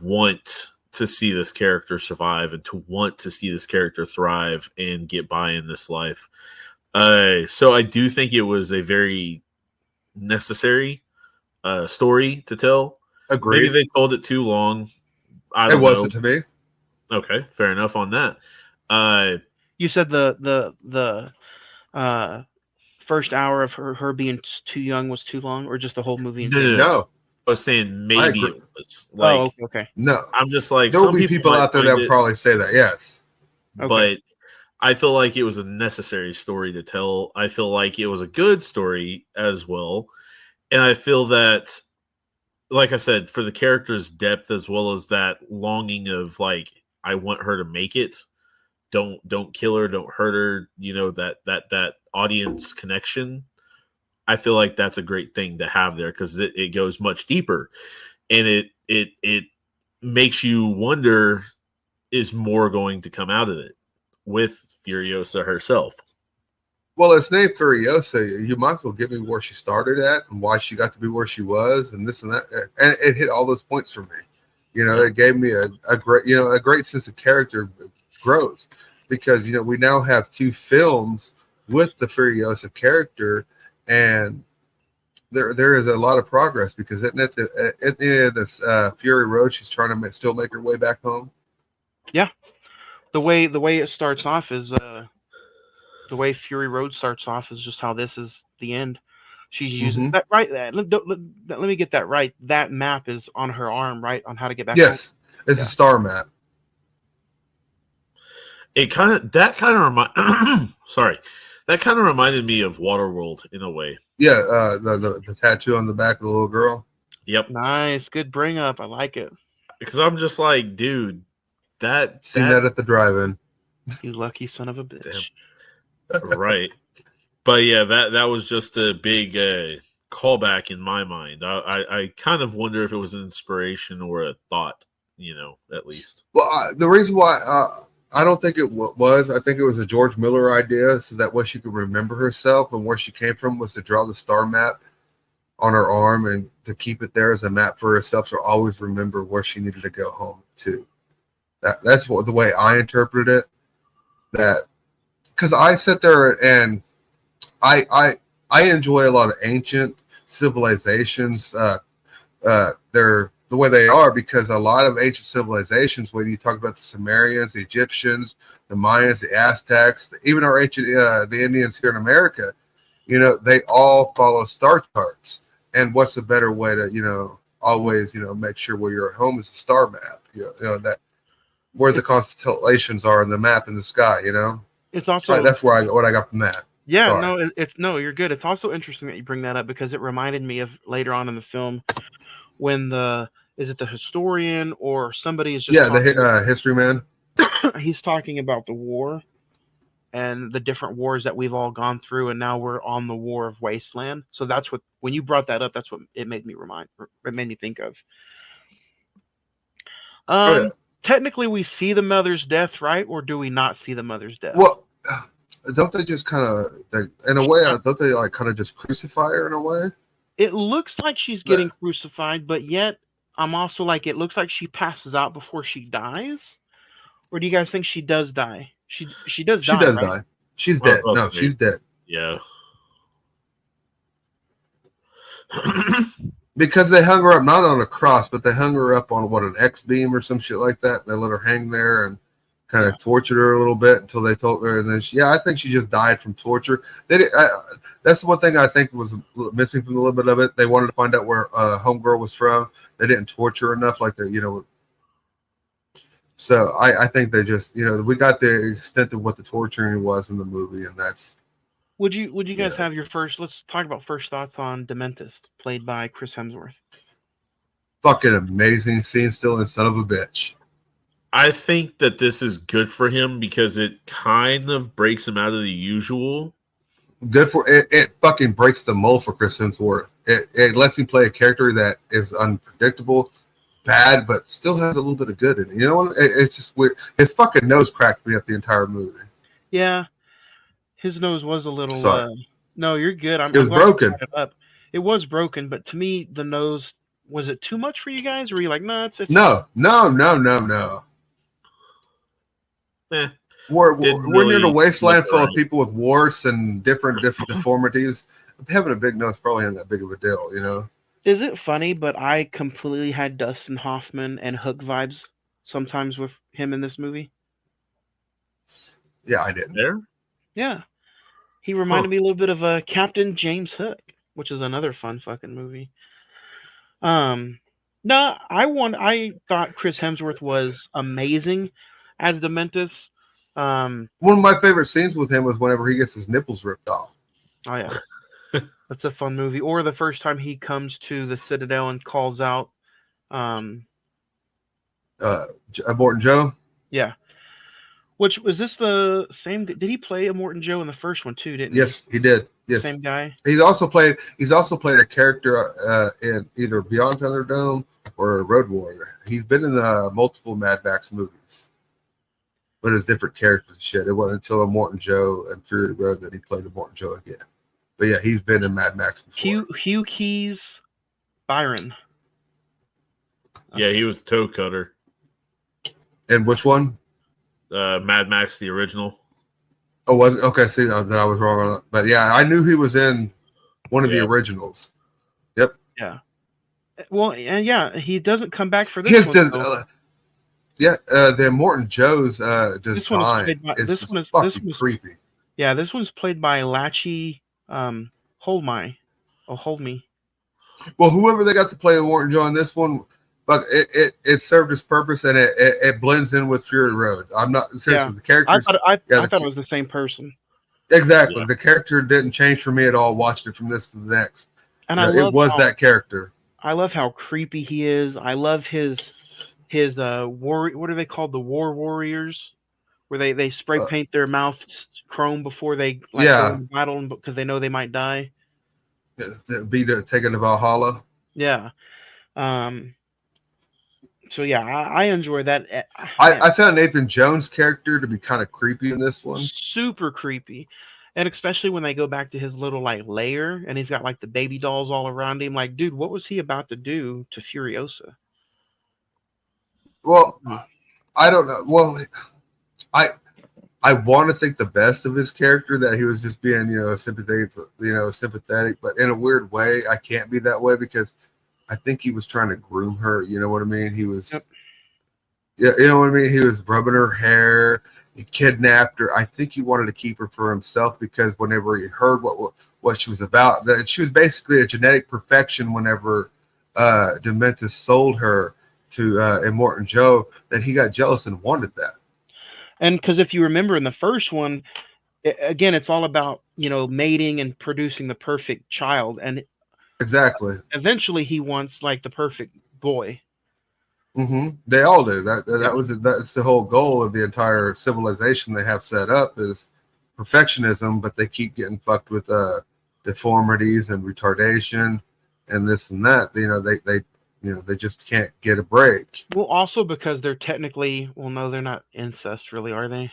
want to see this character survive and to want to see this character thrive and get by in this life. So I do think it was a very necessary story to tell. Agreed. Maybe they told it too long. It wasn't to me. Okay, fair enough on that. You said the first hour of her being too young was too long, or just the whole movie? No. I was saying maybe it was okay. No, I'm just like there will be people out there that would probably say that. Yes, okay. But I feel like it was a necessary story to tell. I feel like it was a good story as well, and I feel that, like I said, for the character's depth as well as that longing of like, I want her to make it. Don't kill her, don't hurt her. That audience connection. I feel like that's a great thing to have there because it goes much deeper, and it makes you wonder, is more going to come out of it with Furiosa herself? Well, it's named Furiosa. You might as well give me where she started at and why she got to be where she was, and this and that, and it hit all those points for me. It gave me a great sense of character growth because we now have 2 films with the Furiosa character. And there is a lot of progress because at the end of this Fury Road, she's trying to still make her way back home. Yeah, the way it starts off is the way Fury Road starts off is just how this is the end. She's using that right. Let me get that right. That map is on her arm, right? On how to get back. Yes, it's a star map. That kind of reminded me of Waterworld in a way. Yeah, the tattoo on the back of the little girl. Yep. Nice, good bring up. I like it. Because I'm just like, dude, seen that at the drive-in. You lucky son of a bitch. Right. But yeah, that was just a big callback in my mind. I kind of wonder if it was an inspiration or a thought, at least. Well, the reason why I don't think it was. I think it was a George Miller idea, so that way she could remember herself and where she came from was to draw the star map on her arm and to keep it there as a map for herself to always remember where she needed to go home to. That's the way I interpreted it. That because I sit there and I enjoy a lot of ancient civilizations. They're the way they are because a lot of ancient civilizations, whether you talk about the Sumerians, the Egyptians, the Mayans, the Aztecs, even our ancient the Indians here in America, they all follow star charts. And what's a better way to always make sure where you're at home is a star map. That where the constellations are in the map in the sky. It's also right, that's what I got from that. Yeah, Sorry. you're good. It's also interesting that you bring that up because it reminded me of later on in the film when is it the historian or somebody is just the history man. He's talking about the war and the different wars that we've all gone through, and now we're on the War of Wasteland. So that's what, when you brought that up, that's what it made me think of. Technically, we see the mother's death, right? Or do we not see the mother's death? Well, don't they just kind of, in a way, don't they like kind of just crucify her in a way? It looks like she's getting crucified, but yet I'm also like, it looks like she passes out before she dies. Or do you guys think she does die? She does die. She does die. She's dead. No, she's dead. Yeah. Because they hung her up not on a cross, but they hung her up on an X beam or some shit like that. They let her hang there, and kind of tortured her a little bit until they told her, and then I think she just died from torture. That's the one thing I think was missing from a little bit of it. They wanted to find out where Homegirl was from. They didn't torture her enough, like So I think they just, we got the extent of what the torturing was in the movie, and that's. Would you guys have your first? Let's talk about first thoughts on Dementus, played by Chris Hemsworth. Fucking amazing scene, still, and son of a bitch. I think that this is good for him because it kind of breaks him out of the usual. Good for it. It fucking breaks the mold for Chris Hemsworth. It lets him play a character that is unpredictable, bad, but still has a little bit of good in it. You know what? It's just weird. His fucking nose cracked me up the entire movie. Yeah, his nose was a little. Sorry. No, you're good. It was broken. It was broken, but to me, the nose, was it too much for you guys? Or were you like, no, it's No. We're near the wasteland full of people with warts and different deformities. Having a big nose probably isn't that big of a deal, Is it funny? But I completely had Dustin Hoffman and Hook vibes sometimes with him in this movie. Yeah, I didn't. There? Yeah, he reminded me a little bit of Captain James Hook, which is another fun fucking movie. No, I thought Chris Hemsworth was amazing as Dementus. One of my favorite scenes with him was whenever he gets his nipples ripped off. Oh yeah, that's a fun movie. Or the first time he comes to the Citadel and calls out, Morton Joe. Yeah. Which was this the same? Did he play a Morton Joe in the first one too? Didn't he? Yes, he did. Yes, same guy. He's also played a character in either Beyond Thunderdome or Road Warrior. He's been in multiple Mad Max movies, but it's different characters and shit. It wasn't until Morton Joe and Fury Road that he played a Morton Joe again. But yeah, he's been in Mad Max before. Hugh Keys, Byron. Yeah, he was Toe Cutter. And which one? Mad Max, the original. Oh, was it? Okay, see, then I was wrong on that. But yeah, I knew he was in one of the originals. Yep. Yeah. Well, and yeah, he doesn't come back for this one. The Morton Joe's design this one is creepy. Yeah, this one's played by Lachie Holdme. Well, whoever they got to play Morton Joe in this one, but it served its purpose and it blends in with Fury Road. I'm not seriously the characters. I thought it was the same person. Exactly, Yeah. The character didn't change for me at all. Watching it from this to the next, and it was that character. I love how creepy he is. I love his war. What are they called? The War Warriors, where they spray paint their mouth chrome before they go in battle because they know they might die. Be taken to Valhalla. Yeah. So yeah, I enjoy that. I found Nathan Jones' character to be kind of creepy in this one. Super creepy, and especially when they go back to his little lair, and he's got the baby dolls all around him. Like, dude, what was he about to do to Furiosa? Well, I don't know. Well, I want to think the best of his character, that he was just being sympathetic, but in a weird way, I can't be that way because I think he was trying to groom her. You know what I mean? He was, yeah, you know what I mean? He was rubbing her hair. He kidnapped her. I think he wanted to keep her for himself because whenever he heard what she was about, that she was basically a genetic perfection. Whenever Dementus sold her to Immortan Joe, that he got jealous and wanted that. And because if you remember in the first one, again, it's all about mating and producing the perfect child, and exactly. Eventually, he wants the perfect boy. Mm-hmm. They all do. That's the whole goal of the entire civilization they have set up is perfectionism, but they keep getting fucked with deformities and retardation and this and that. They just can't get a break. Well, also because they're technically, no, they're not incest, really, are they?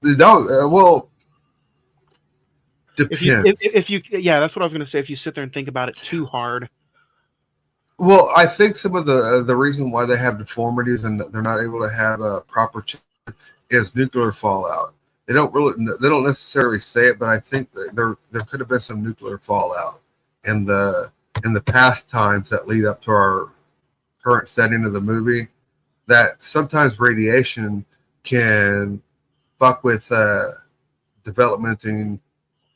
They don't. Well, depends. If you, that's what I was going to say. If you sit there and think about it too hard. Well, I think some of the reason why they have deformities and they're not able to have a proper is nuclear fallout. They don't necessarily say it, but I think that there could have been some nuclear fallout in the past times that lead up to our current setting of the movie. That sometimes radiation can fuck with development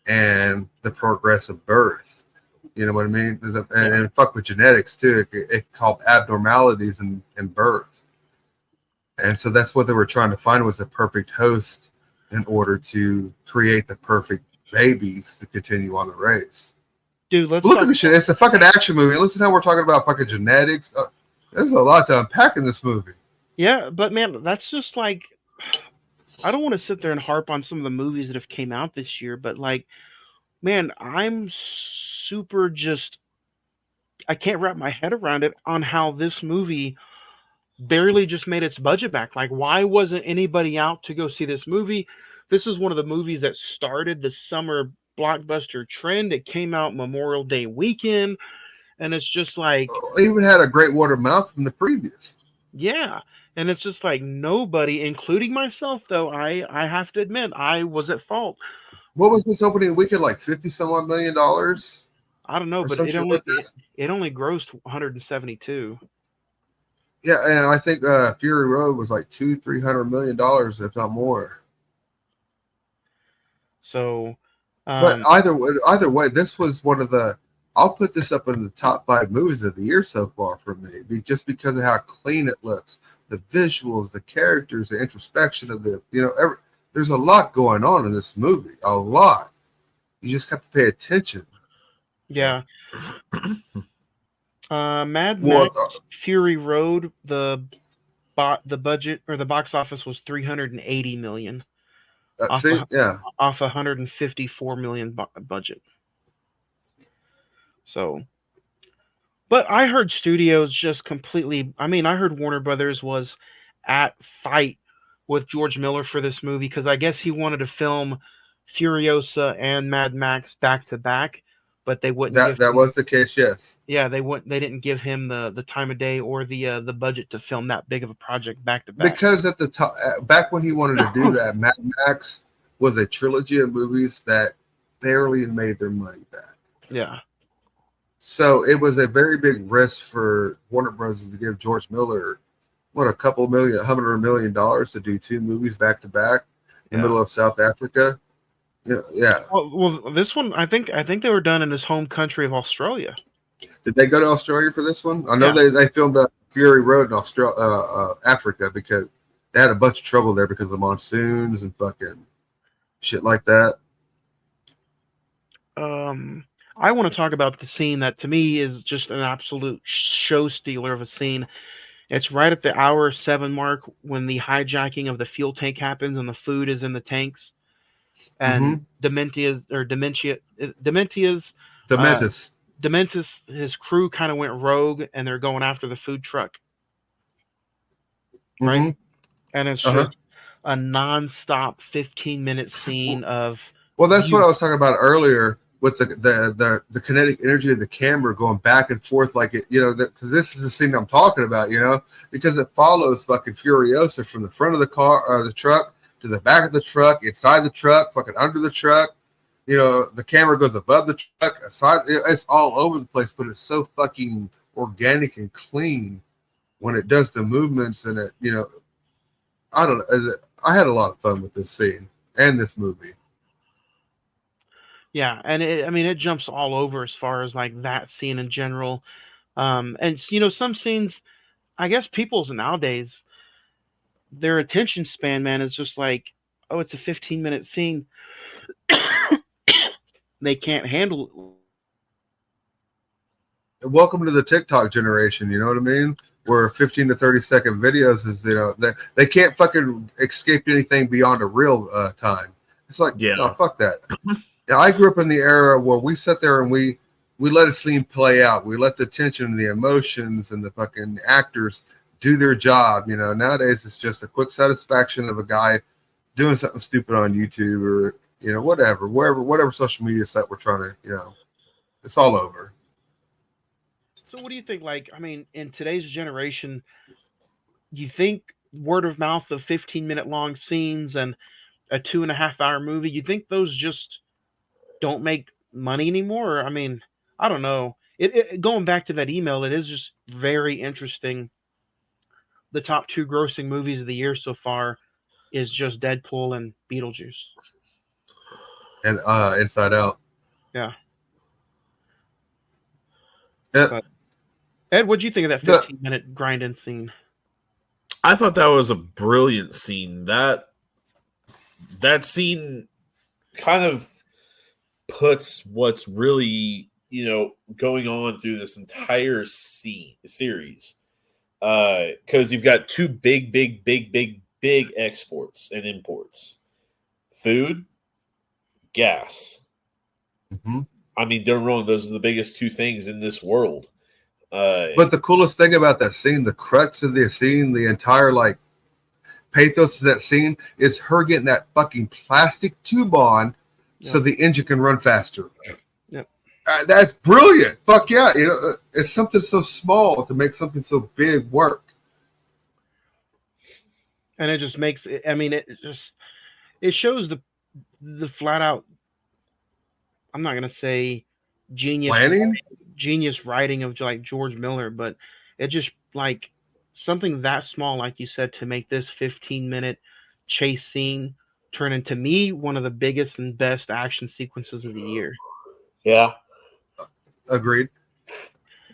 and the progress of birth. You know what I mean? And fuck with genetics too. It called abnormalities in birth. And so that's what they were trying to find, was the perfect host in order to create the perfect babies to continue on the race. Dude, let's Look talk at this shit. It's a fucking action movie. Listen to how we're talking about fucking genetics. There's a lot to unpack in this movie. Yeah, but man, that's just like, I don't want to sit there and harp on some of the movies that have came out this year, but like, man, I'm super just, I can't wrap my head around it on how this movie barely just made its budget back. Like, why wasn't anybody out to go see this movie? This is one of the movies that started the summer blockbuster trend. It came out Memorial Day weekend, and it's just like, It even had a great word of mouth from the previous. yeah. And it's just like nobody, including myself, though, I have to admit, I was at fault. What was this opening weekend, like $50-some-odd million? I don't know, Or but some shit like that? it only grossed 172. Yeah, and I think Fury Road was like $200-300 million, if not more. So, But either way, this was one of the. I'll put this up in the top 5 movies of the year so far for me, just because of how clean it looks, the visuals, the characters, the introspection of the. There's a lot going on in this movie, a lot. You just have to pay attention. yeah. Mad Max Fury Road, the budget or the box office was 380 million. Off 154 million budget. So, but I heard studios just completely. I mean, I heard Warner Brothers was at fight with George Miller for this movie because I guess he wanted to film Furiosa and Mad Max back to back, but they wouldn't. That was the case, yes. Yeah, they didn't give him the time of day or the budget to film that big of a project back to back. Because at the time, back when he wanted to do that, Mad Max was a trilogy of movies that barely made their money back. Yeah. So it was a very big risk for Warner Bros. To give George Miller, $100 million to do 2 movies back to back in the middle of South Africa. Yeah. Well, this one, I think they were done in his home country of Australia. Did they go to Australia for this one? I know they filmed Fury Road in Africa because they had a bunch of trouble there because of the monsoons and fucking shit like that. I want to talk about the scene that to me is just an absolute show stealer of a scene. It's right at the hour 7 mark when the hijacking of the fuel tank happens and the food is in the tanks. And Dementis, his crew kind of went rogue and they're going after the food truck. Right? And it's just a non-stop 15-minute scene of. Well, that's what I was talking about earlier with the kinetic energy of the camera going back and forth, like it, because this is the scene I'm talking about, because it follows fucking Furiosa from the front of the car or the truck to the back of the truck, inside the truck, fucking under the truck. The camera goes above the truck, aside. It's all over the place, but it's so fucking organic and clean when it does the movements and it, I don't know. I had a lot of fun with this scene and this movie. Yeah, and it jumps all over as far as like that scene in general. And some scenes, I guess people's nowadays, their attention span, man, is just like, oh, it's a 15-minute scene. They can't handle it. Welcome to the TikTok generation, you know what I mean? Where 15 to 30 second videos is, they can't fucking escape anything beyond a real time. It's like, oh, fuck that. Yeah, I grew up in the era where we sat there and we let a scene play out. We let the tension and the emotions and the fucking actors do their job. Nowadays it's just a quick satisfaction of a guy doing something stupid on YouTube or, whatever social media site we're trying to, it's all over. So what do you think? Like, in today's generation, you think word of mouth of 15-minute long scenes and a 2.5 hour movie, you think those just don't make money anymore? Or, I don't know. Going back to that email, it is just very interesting. The top 2 grossing movies of the year so far. is just Deadpool and Beetlejuice. And Inside Out. Yeah. Yeah. But Ed, what'd you think of that 15-minute grind-in scene? I thought that was a brilliant scene. That scene kind of puts what's really, going on through this entire series. Because you've got two big exports and imports. Food, gas. Mm-hmm. I mean, don't wrong. Those are the biggest two things in this world. But the coolest thing about that scene, the crux of the scene, the entire pathos of that scene is her getting that fucking plastic tube on so the engine can run faster. Yep. That's brilliant. Fuck yeah. It's something so small to make something so big work. And it just makes it, it shows the flat out, I'm not going to say genius writing of like George Miller, but it just like something that small, like you said, to make this 15-minute chase scene turn into me one of the biggest and best action sequences of the year. Yeah. Agreed.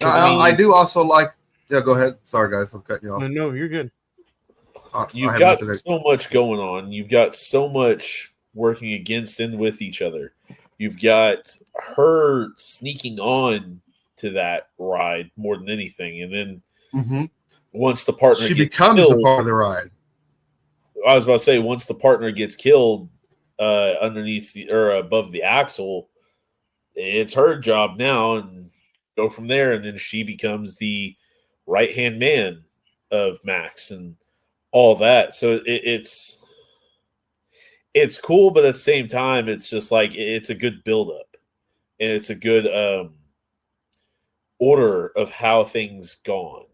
I do also like. Yeah, go ahead. Sorry, guys, I'm cutting you off. No, you're good. You've got so much going on. You've got so much working against and with each other. You've got her sneaking on to that ride more than anything, and then once the partner she gets becomes killed, a part of the ride. I was about to say, once the partner gets killed underneath or above the axle, it's her job now, and go from there. And then she becomes the right-hand man of Max and all that. So it's cool, but at the same time, it's just like it's a good build-up, and it's a good order of how things gone.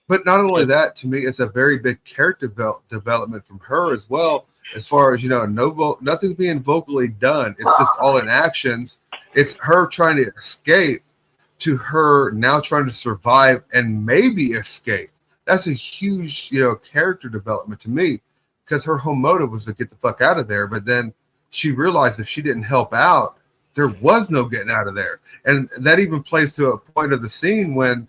But not only that, to me, it's a very big character development from her as well. As far as nothing's being vocally done. It's just all in actions. It's her trying to escape to her now trying to survive and maybe escape. That's a huge, character development to me, because her whole motive was to get the fuck out of there. But then she realized if she didn't help out, there was no getting out of there. And that even plays to a point of the scene when,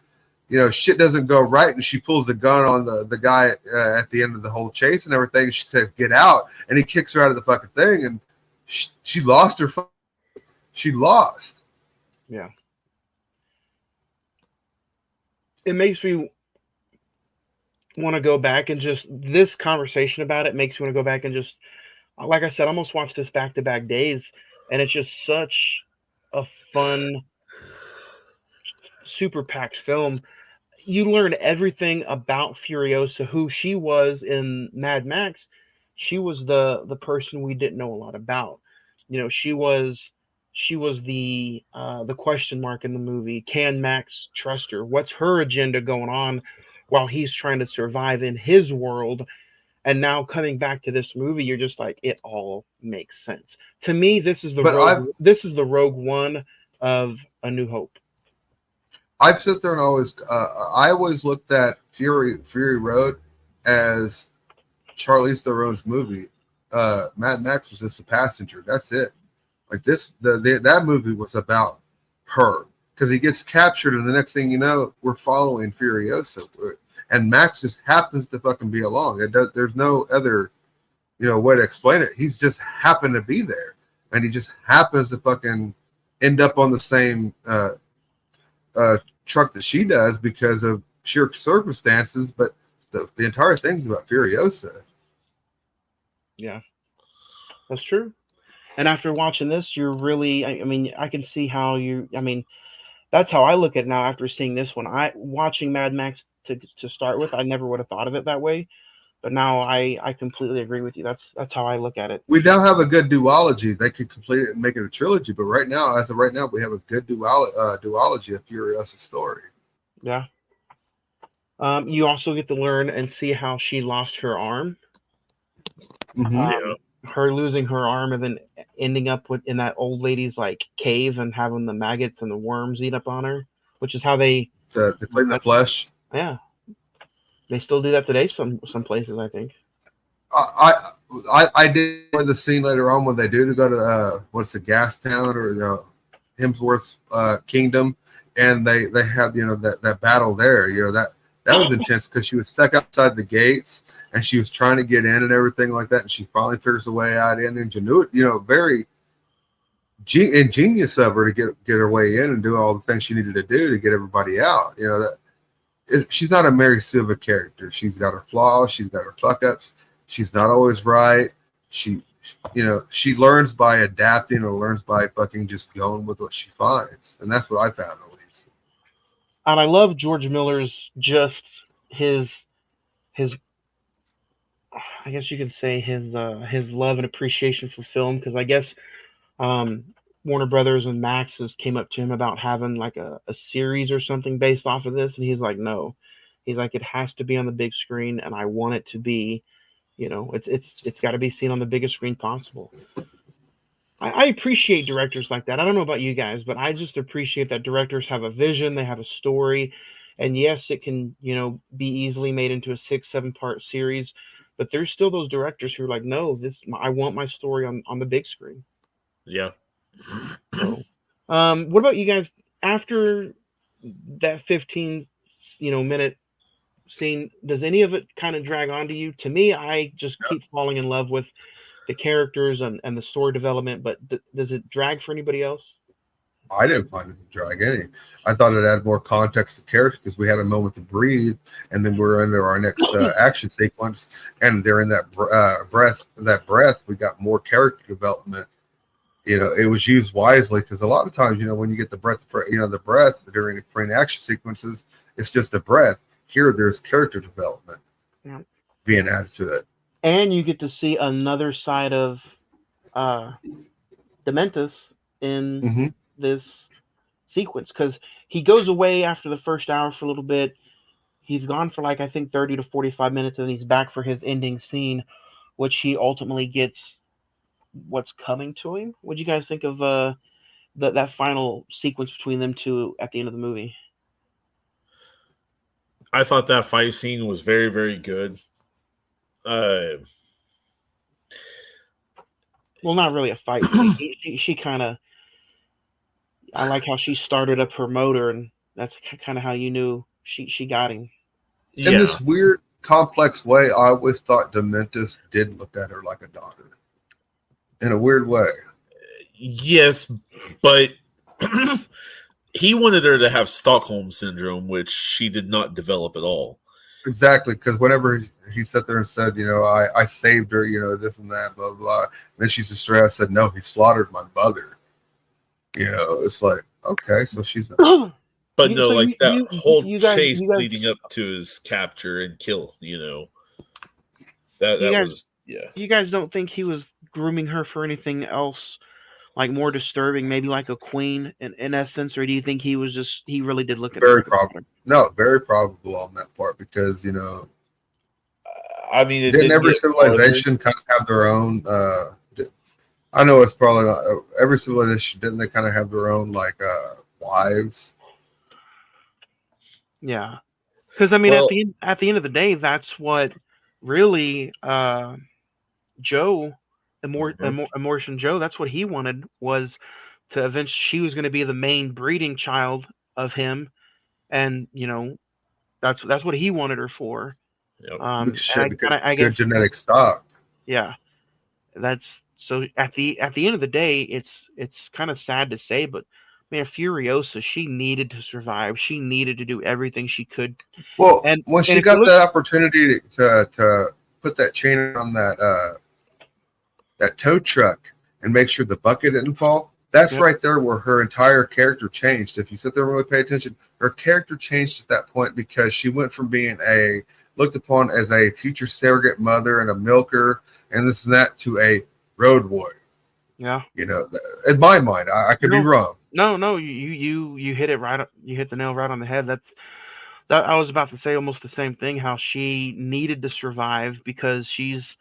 shit doesn't go right, and she pulls the gun on the guy at the end of the whole chase and everything. And she says, "Get out!" And he kicks her out of the fucking thing, and she lost her. She lost. Yeah. It makes me want to go back and just this conversation about it makes me want to go back and just, like I said, almost watch this back-to-back days, and it's just such a fun, super packed film. You learn everything about Furiosa, who she was in Mad Max. She was the person we didn't know a lot about. She was the question mark in the movie. Can Max trust her? What's her agenda going on while he's trying to survive in his world? And now coming back to this movie, you're just like, it all makes sense. To me, this is the Rogue One of A New Hope. I've sit there and I always looked at Fury Road as Charlize Theron's movie. Mad Max was just a passenger. That's it. Like that movie was about her, because he gets captured, and the next thing you know, we're following Furiosa, and Max just happens to fucking be along. There's no other, way to explain it. He's just happened to be there, and he just happens to fucking end up on the same truck that she does because of sheer circumstances. But the entire thing's about Furiosa. Yeah, that's true. And after watching this, you're really, I can see how that's how I look at it now after seeing this one. Watching Mad Max to start with, I never would have thought of it that way. But now I completely agree with you. That's how I look at it. We now have a good duology. They could complete it and make it a trilogy. But as of right now, we have a good duology of Furiosa's story. Yeah. You also get to learn and see how she lost her arm. Her losing her arm and then ending up in that old lady's cave and having the maggots and the worms eat up on her, which is how they clean the flesh. Yeah, they still do that today. Some places, I think. I did enjoy the scene later on when they do to go to what's the gas town or Hemsworth's kingdom, and they have that battle there. That was intense because she was stuck outside the gates and she was trying to get in and everything like that, and she finally figures a way out in ingenuity. Very ingenious of her to get her way in and do all the things she needed to do to get everybody out. She's not a Mary Silva character. She's got her flaws. She's got her fuck ups. She's not always right. She learns by adapting or learns by fucking just going with what she finds. And that's what I found, at least. And I love George Miller's just his I guess you could say his love and appreciation for film, because I guess Warner Brothers and Max's came up to him about having like a series or something based off of this, and he's like, no. He's like, it has to be on the big screen, and I want it to be, it's got to be seen on the biggest screen possible. I appreciate directors like that. I don't know about you guys, but I just appreciate that directors have a vision, they have a story, and yes, it can, be easily made into a 6-7 part series, but there's still those directors who are like, no, I want my story on the big screen. Yeah. So, what about you guys? After that 15, minute scene, does any of it kind of drag on to you? To me, I just keep falling in love with the characters and the story development, but does it drag for anybody else? I didn't find it to drag any. I thought it added more context to character because we had a moment to breathe, and then we're into our next action sequence, and during that breath, we got more character development. It was used wisely because a lot of times, when you get the breath during action sequences, it's just a breath. Here, there's character development being added to it, and you get to see another side of Dementus in this sequence, because he goes away after the first hour for a little bit. He's gone for I think 30 to 45 minutes, and he's back for his ending scene, which he ultimately gets what's coming to him. What do you guys think of that final sequence between them two at the end of the movie? I thought that fight scene was very, very good. Well, not really a fight scene. She kind of, I like how she started up her motor, and that's kind of how you knew she got him. In this weird, complex way, I always thought Dementus did look at her like a daughter. In a weird way. Yes, but he wanted her to have Stockholm syndrome, which she did not develop at all. Exactly, because whenever he sat there and said, I saved her, this and that, blah, blah. And then she's distressed, said, no, he slaughtered my mother. It's like, okay, so she's not. But no, that whole chase leading up to his capture and kill, that was, yeah. You guys don't think he was grooming her for anything else, like more disturbing, maybe like a queen in essence, or do you think he really did look at very probable? No, very probable on that part, because I mean, didn't every civilization kind of have their own? I know it's probably not every civilization. Didn't they kind of have their own wives? Yeah, because I mean, at the end of the day, that's what really Joe. Immersion Joe, that's what he wanted, was to eventually, she was going to be the main breeding child of him, and that's what he wanted her for. Yep. I guess genetic stock. Yeah, that's so. At the end of the day, it's kind of sad to say, but man, Furiosa, she needed to survive. She needed to do everything she could. Well, and when she got that opportunity to put that chain on that tow truck and make sure the bucket didn't fall, that's right there where her entire character changed. If you sit there and really pay attention, her character changed at that point, because she went from being looked upon as a future surrogate mother and a milker and this and that to a road warrior. Yeah. In my mind, I could be wrong. No, you hit it right. You hit the nail right on the head. That I was about to say almost the same thing, how she needed to survive because she's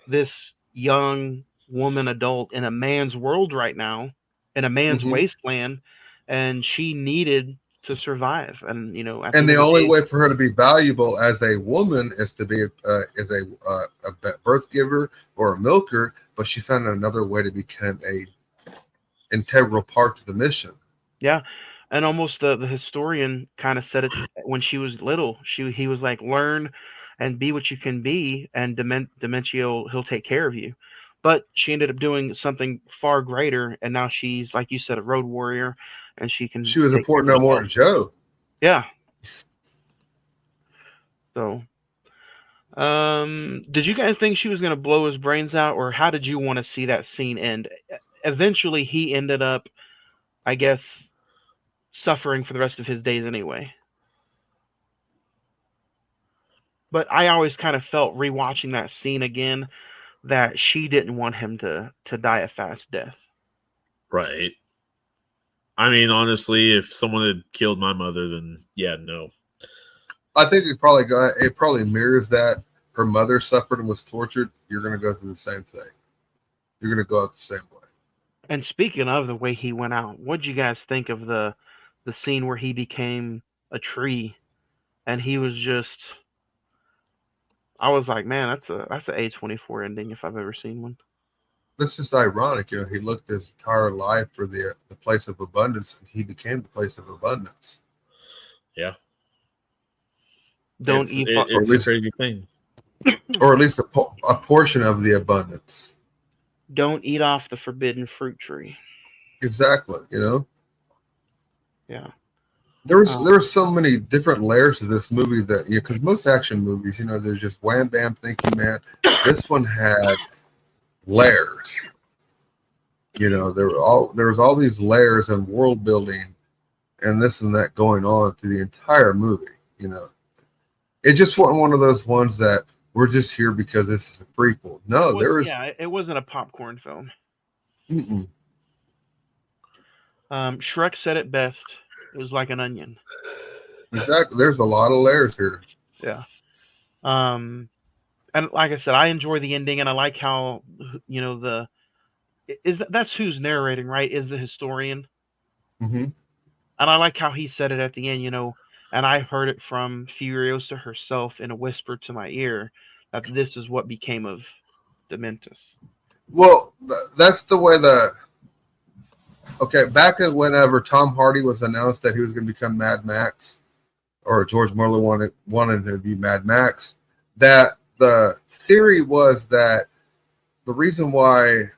this young woman adult in a man's world right now, in a man's wasteland, and she needed to survive, and And the only way for her to be valuable as a woman is to be as a birth giver or a milker. But she found another way to become a integral part to the mission. Yeah, and almost the historian kind of said it when she was little. He was like, learn and be what you can be, and dementia he'll take care of you. But she ended up doing something far greater, and now she's, like you said, a road warrior, and she can. She was take care important of no more herself. than Joe. Yeah. So, did you guys think she was gonna blow his brains out, or how did you want to see that scene end? Eventually, he ended up, I guess, suffering for the rest of his days anyway. But I always kind of felt rewatching that scene again that she didn't want him to die a fast death. Right. I mean, honestly, if someone had killed my mother, then yeah, no. I think it probably mirrors that. Her mother suffered and was tortured. You're going to go through the same thing. You're going to go out the same way. And speaking of the way he went out, what'd you guys think of the scene where he became a tree and he was just? I was like, man, that's a A24 ending if I've ever seen one. That's just ironic. He looked his entire life for the place of abundance, and he became the place of abundance. Yeah. Don't eat. It's a crazy thing. Or at least a portion of the abundance. Don't eat off the forbidden fruit tree. Exactly. Yeah. There's so many different layers to this movie that because most action movies, there's just wham bam, thank you, man. This one had layers. There was all these layers and world building and this and that going on through the entire movie. It just wasn't one of those ones that we're just here because this is a prequel. No, it wasn't a popcorn film. Mm-mm. Shrek said it best. It was like an onion. Exactly. There's a lot of layers here. Yeah. And like I said, I enjoy the ending, and I like how that's who's narrating, right? Is the historian. Mm-hmm. And I like how he said it at the end, and I heard it from Furiosa herself in a whisper to my ear that this is what became of Dementus. Well, that's the way back whenever Tom Hardy was announced that he was going to become Mad Max, or George Miller wanted to be Mad Max, that the theory was that the reason why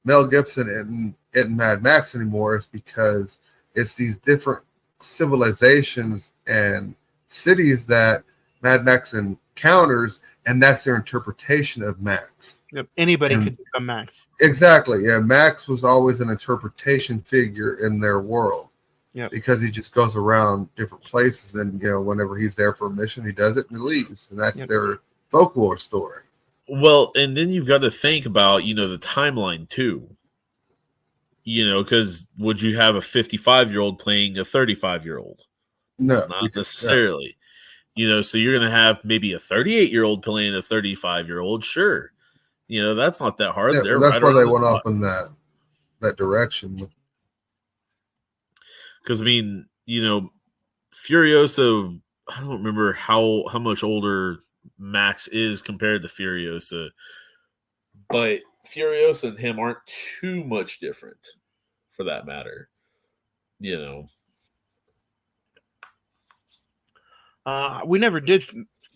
Mel Gibson isn't Mad Max anymore is because it's these different civilizations and cities that Mad Max encounters, and that's their interpretation of Max. Yep. Anybody could become Max. Exactly. Yeah, Max was always an interpretation figure in their world. Yep. Because he just goes around different places, and whenever he's there for a mission, he does it and he leaves, and that's their folklore story. Well, and then you've got to think about the timeline too. Because would you have a 55-year-old playing a 35-year-old? No, not necessarily. So you're going to have maybe a 38-year-old playing a 35-year-old. Sure, that's not that hard. Yeah, that's why they went off in that direction. Because Furiosa, I don't remember how much older Max is compared to Furiosa, but Furiosa and him aren't too much different, for that matter. We never did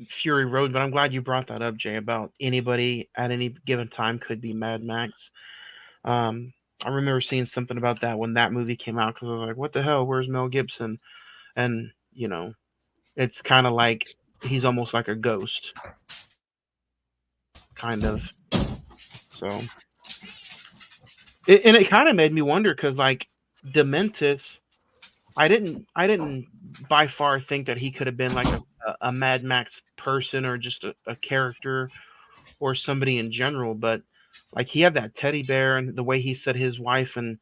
Fury Road, but I'm glad you brought that up, Jay, about anybody at any given time could be Mad Max. I remember seeing something about that when that movie came out, because I was like, what the hell, where's Mel Gibson? And it's kind of like he's almost like a ghost, kind of. So it kind of made me wonder, because like Dementus, I didn't by far think that he could have been like a Mad Max person, or just a character, or somebody in general, but like he had that teddy bear, and the way he said his wife and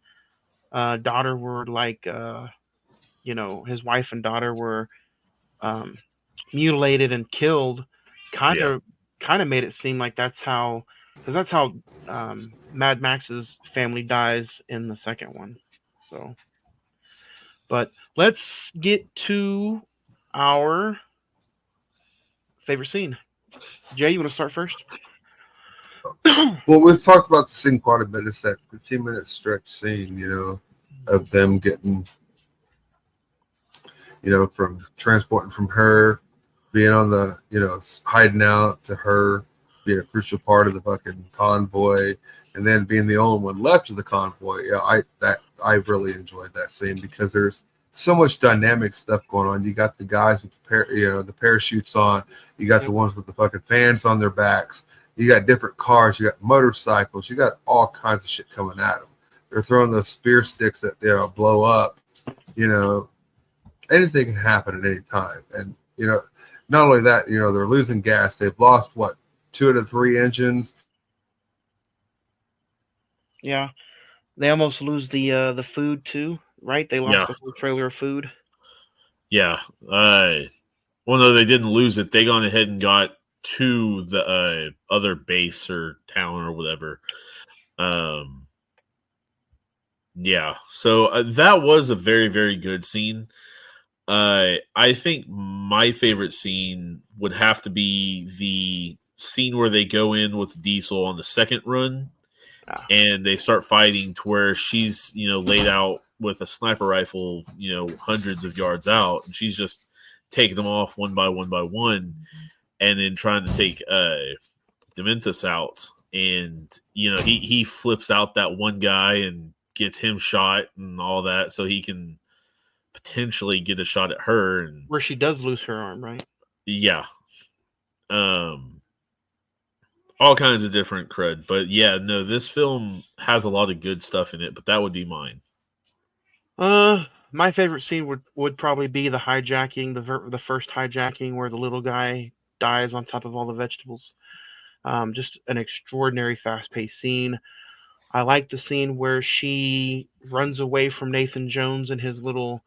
daughter were like his wife and daughter were mutilated and killed, kind of made it seem like that's how Mad Max's family dies in the second one. So But let's get to our favorite scene. Jay, you want to start first? Well, we've talked about the scene quite a bit. It's that 15-minute stretch scene, of them getting, from transporting from her, being on the, hiding out, to her being a crucial part of the fucking convoy, and then being the only one left of the convoy. Yeah, I really enjoyed that scene because there's so much dynamic stuff going on. You got the guys with the parachutes on. You got the ones with the fucking fans on their backs. You got different cars. You got motorcycles. You got all kinds of shit coming at them. They're throwing those spear sticks that blow up. Anything can happen at any time. And not only that, they're losing gas. They've lost 2 out of 3 engines. Yeah, they almost lose the food too, right? They lost the whole trailer of food. Yeah. Well, no, they didn't lose it. They gone ahead and got to the other base or town or whatever. Yeah. So that was a very, very good scene. I think my favorite scene would have to be the scene where they go in with Diesel on the second run, and they start fighting to where she's laid out with a sniper rifle hundreds of yards out, and she's just taking them off one by one, and then trying to take Dementus out, and he flips out that one guy and gets him shot and all that, so he can potentially get a shot at her, and where she does lose her arm, right? Yeah. All kinds of different crud, but yeah, no, this film has a lot of good stuff in it, but that would be mine. My favorite scene would probably be the hijacking, the first hijacking where the little guy dies on top of all the vegetables. Just an extraordinary fast-paced scene. I like the scene where she runs away from Nathan Jones and his little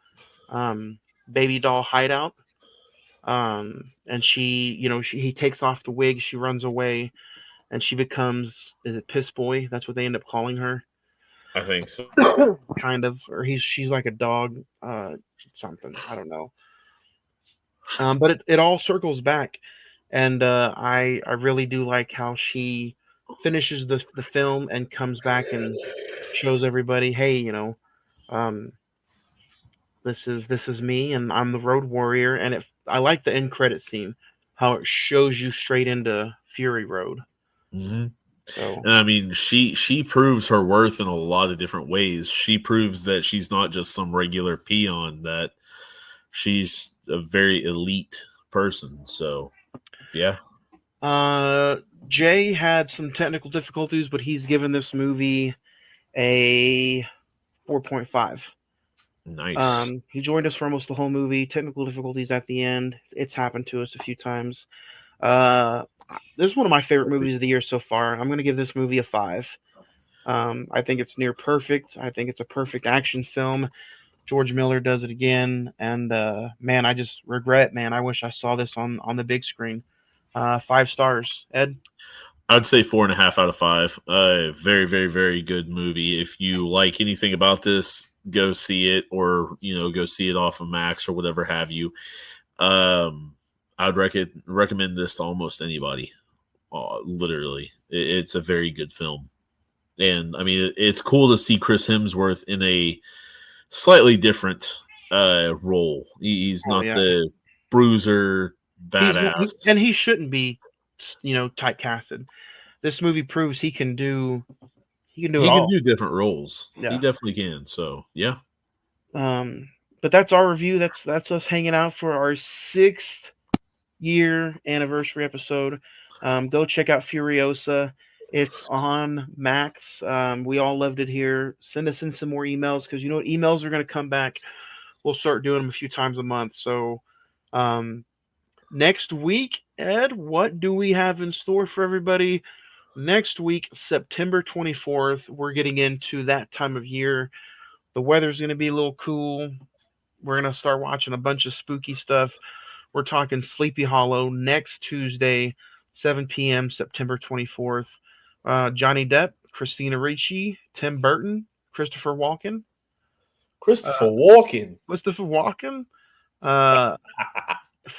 baby doll hideout. And he takes off the wig, she runs away, and she becomes, is it Piss Boy? That's what they end up calling her. I think so. Kind of, or she's like a dog, something. I don't know. But it all circles back, and I really do like how she finishes the film and comes back and shows everybody, hey, um, this is me, and I'm the Road Warrior. And I like the end credit scene, how it shows you straight into Fury Road. Mm-hmm. So, and I mean, she proves her worth in a lot of different ways. She proves that she's not just some regular peon; that she's a very elite person. So, yeah. Jay had some technical difficulties, but he's given this movie a 4.5. Nice. He joined us for almost the whole movie. Technical difficulties at the end. It's happened to us a few times. This is one of my favorite movies of the year so far. I'm going to give this movie a 5. I think it's near perfect. I think it's a perfect action film. George Miller does it again, and man, I just regret, man. I wish I saw this on the big screen. 5 stars. Ed? I'd say 4.5 out of 5. Very, very, very good movie. If you like anything about this, go see it, or go see it off of Max or whatever have you. I'd recommend this to almost anybody. Literally, it's a very good film, and I mean, it's cool to see Chris Hemsworth in a slightly different role. He's not the bruiser badass, and he shouldn't be, typecasted. This movie proves he can do. He can do different roles. Yeah. He definitely can. So yeah. But that's our review. That's us hanging out for our 6th year anniversary episode. Go check out Furiosa. It's on Max. We all loved it here. Send us in some more emails, because emails are going to come back. We'll start doing them a few times a month. So next week, Ed, what do we have in store for everybody? Next week, September 24th, we're getting into that time of year. The weather's going to be a little cool. We're going to start watching a bunch of spooky stuff. We're talking Sleepy Hollow next Tuesday, 7 p.m., September 24th. Johnny Depp, Christina Ricci, Tim Burton, Christopher Walken. Christopher Walken. Christopher Walken.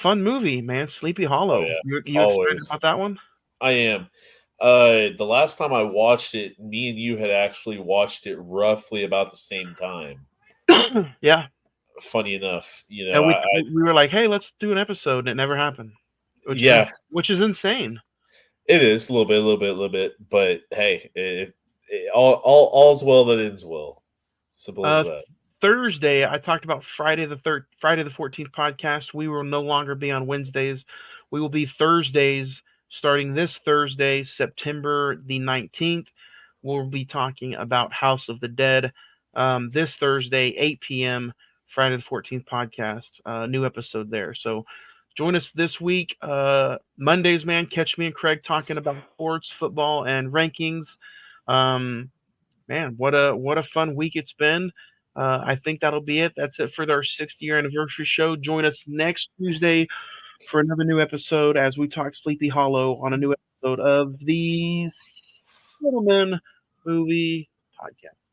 Fun movie, man. Sleepy Hollow. Oh, yeah. You excited Always. about that one? I am. The last time I watched it, me and you had actually watched it roughly about the same time. Yeah. Funny enough, you And know, we were like, hey, let's do an episode, and it never happened. Which is insane. It is a little bit, but hey, all's well that ends well. Simple as that. Thursday, I talked about Friday the 14th podcast. We will no longer be on Wednesdays. We will be Thursdays starting this Thursday, September the 19th. We'll be talking about House of the Dead. This Thursday, 8 p.m., Friday the 14th podcast. New episode there. So join us this week. Mondays, man, catch me and Craig talking about sports, football, and rankings. Man, what a fun week it's been. I think that'll be it. That's it for our 6th year anniversary show. Join us next Tuesday for another new episode as we talk Sleepy Hollow on a new episode of the Cine-Men Movie Podcast.